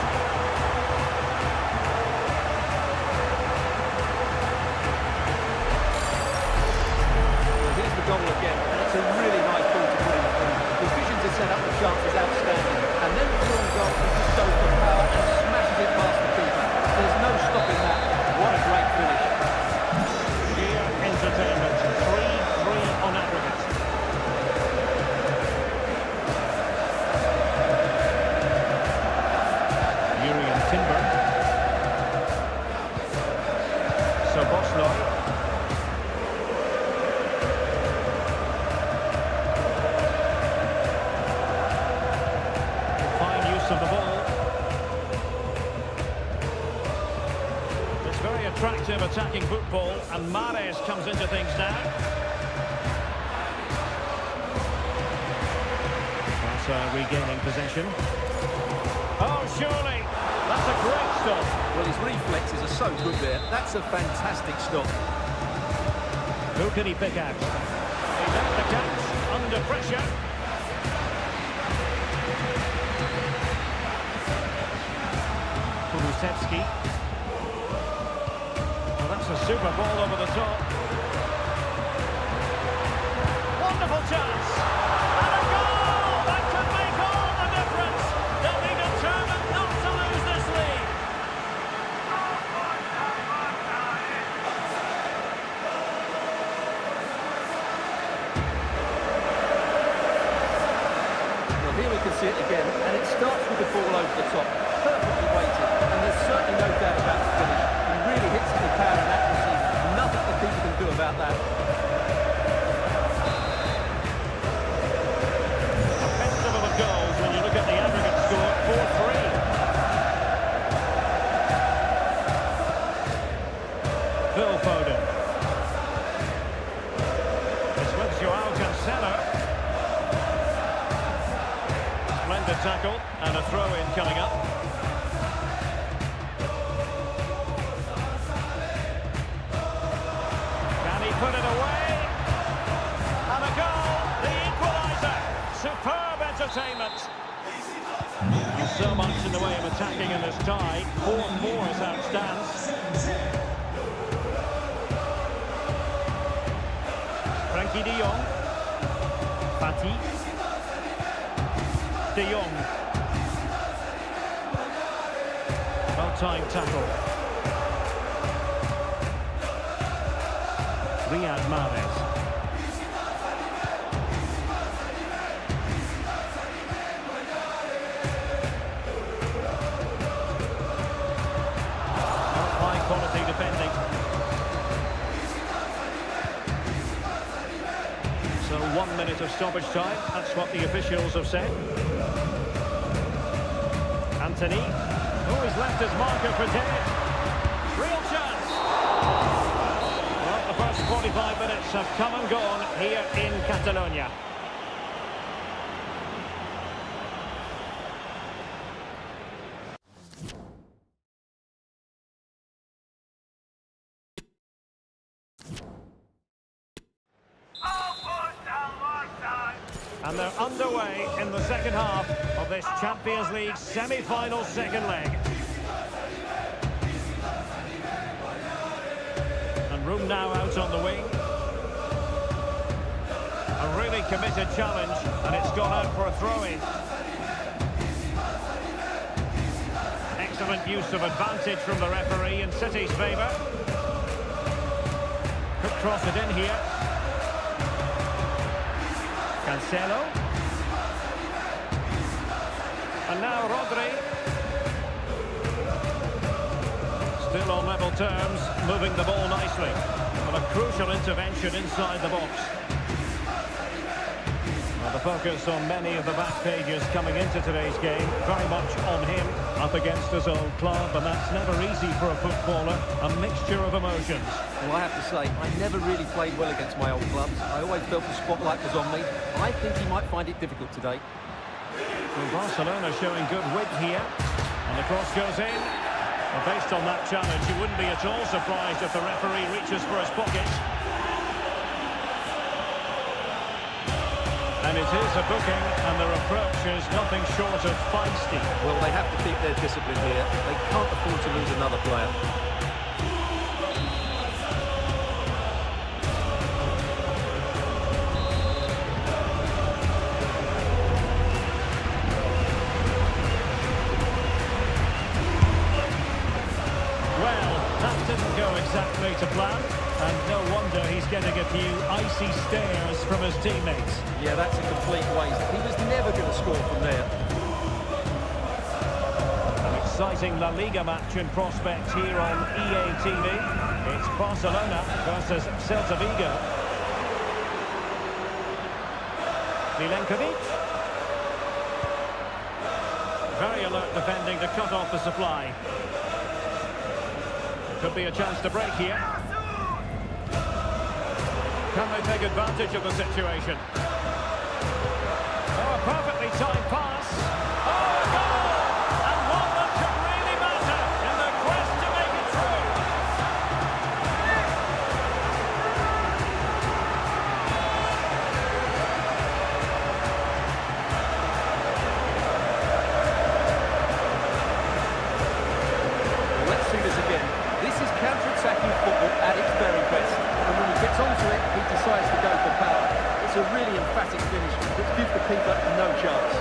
Well, here's the goal again, and it's a really nice ball to put in. The vision to set up the chance is outstanding, and then the long goal just shows the power and smashes it past the keeper. There's no stopping that. What a great finish. Sheer entertainment. 3-3 on aggregate. Timber. So Bosloy. Fine use of the ball. It's very attractive attacking football, and Mahrez comes into things now. Barca regaining possession. Oh, surely! That's a great stop. Well, his reflexes are so good there. That's a fantastic stop. Who can he pick out? He met the catch under pressure. Kulusevski. Well, that's a super ball over the top. Wonderful chance. And a goal! That could make all the difference. They'll be determined not to lose this league. Well, here we can see it again, and it starts with the ball over the top. Perfectly weighted, and there's certainly no doubt about the finish. He really hits it with power and accuracy. Nothing the keeper can do about that. A festival of goals when you look at the aggregate score, 4-3. Phil Foden. It's with Joao Cancelo. Splendid tackle and a throw-in coming up. Can he put it away? And a goal, the equaliser. Superb entertainment. So much in the way of attacking in this tie. 4-4 as that stands. Frankie de Jong. Fati. De Jong. Well-timed tackle. Riyad Mahrez. High-quality defending. So 1 minute of stoppage time. That's what the officials have said. Anthony. Oh, he's left his marker for dead. Real chance. Well, the first 45 minutes have come and gone here in Catalonia. And they're underway in the second half of this Champions League semi-final second leg. And room now out on the wing. A really committed challenge, and it's gone out for a throw-in. Excellent use of advantage from the referee in City's favour. Could cross it in here. Cancelo. And now Rodri. Still on level terms, moving the ball nicely. But a crucial intervention inside the box. Well, the focus on many of the back pages coming into today's game, very much on him, up against his old club, and that's never easy for a footballer, a mixture of emotions. Well, I have to say, I never really played well against my old clubs. I always felt the spotlight was on me. I think he might find it difficult today. Well, Barcelona showing good width here, and the cross goes in. Well, based on that challenge, you wouldn't be at all surprised if the referee reaches for his pocket. And it is a booking, and their approach is nothing short of feisty. Well, they have to keep their discipline here. They can't afford to lose another player. Well, that didn't go exactly to plan, and no wonder he's getting a few icy stares from his teammates. Yeah, that's a complete waste. He was never going to score from there. An exciting La Liga match in prospect here on EA TV. It's Barcelona versus Celta Vigo. Milenkovic. Very alert defending to cut off the supply. Could be a chance to break here. Can they take advantage of the situation? Oh, a perfectly timed pass. Oh, a goal! And one that could really matter in the quest to make it through. Let's see this again. This is counter-attacking football at its very best. And when he gets onto it, he decides to go for power. It's a really emphatic finish that gives the keeper no chance.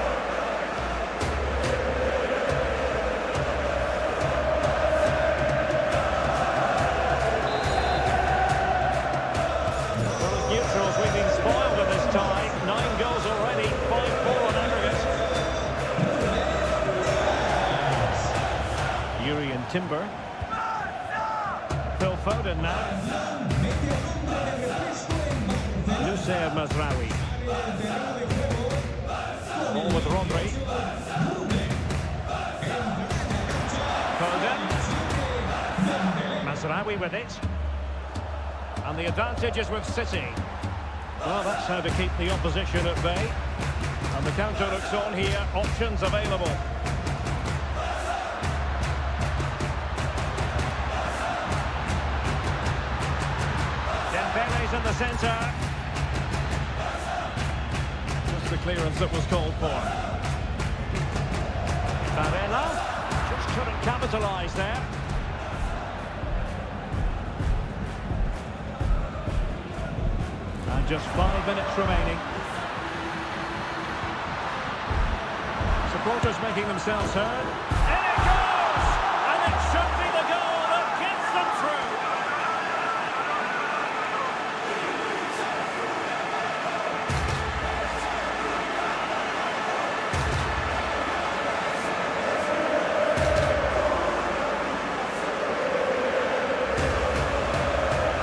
Well, as neutrals, we've been spoiled in this tie. 9 goals already, 5-4 on aggregate. Yuri and Timber. Phil Foden now. Nusayr Mazraoui. Ball with Rodri. Foden. Mazraoui with it. And the advantage is with City. Well, that's how to keep the opposition at bay. And the counter looks on here. Options available. Dembele's in the centre. Just the clearance that was called for. Varela just couldn't capitalise there. And just 5 minutes remaining. Supporters making themselves heard. In it goes! And it should be the goal that gets them through.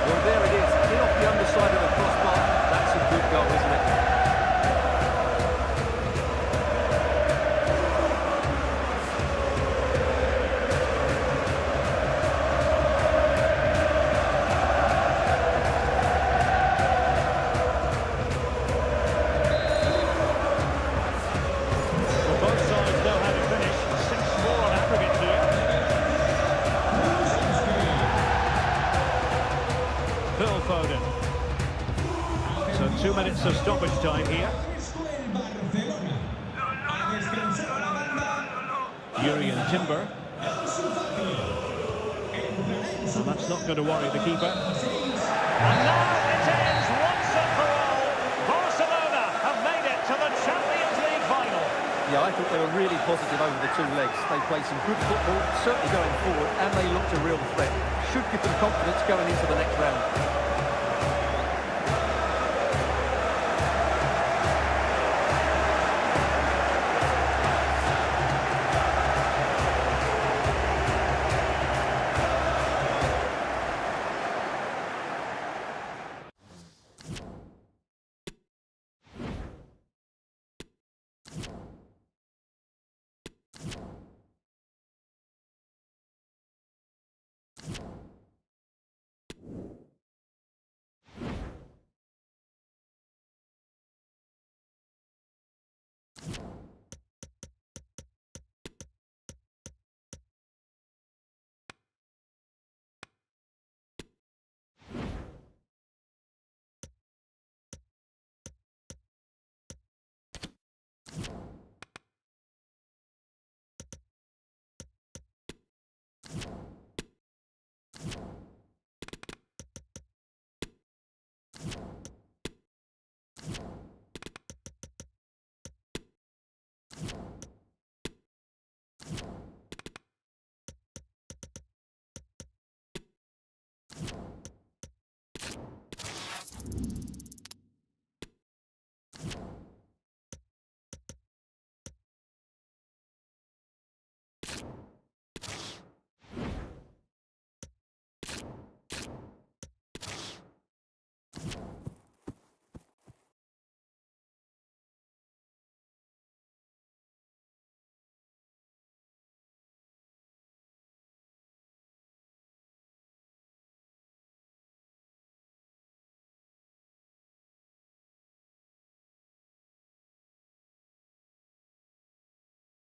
Well, there it is. In off the underside of the crossbar. That's a good goal, isn't it? So 2 minutes of stoppage time here. Fresco el Barcelona. A descansar a la banda. Yuri and Timber. Ansu Fati. Entrará en su And that's not going to worry the keeper. seis. And now it ends once and for all. Barcelona have made it to the Champions League final. Yeah, I thought they were really positive over the two legs. They played some good football, certainly going forward, and they looked a real threat. Should give them confidence going into the next round.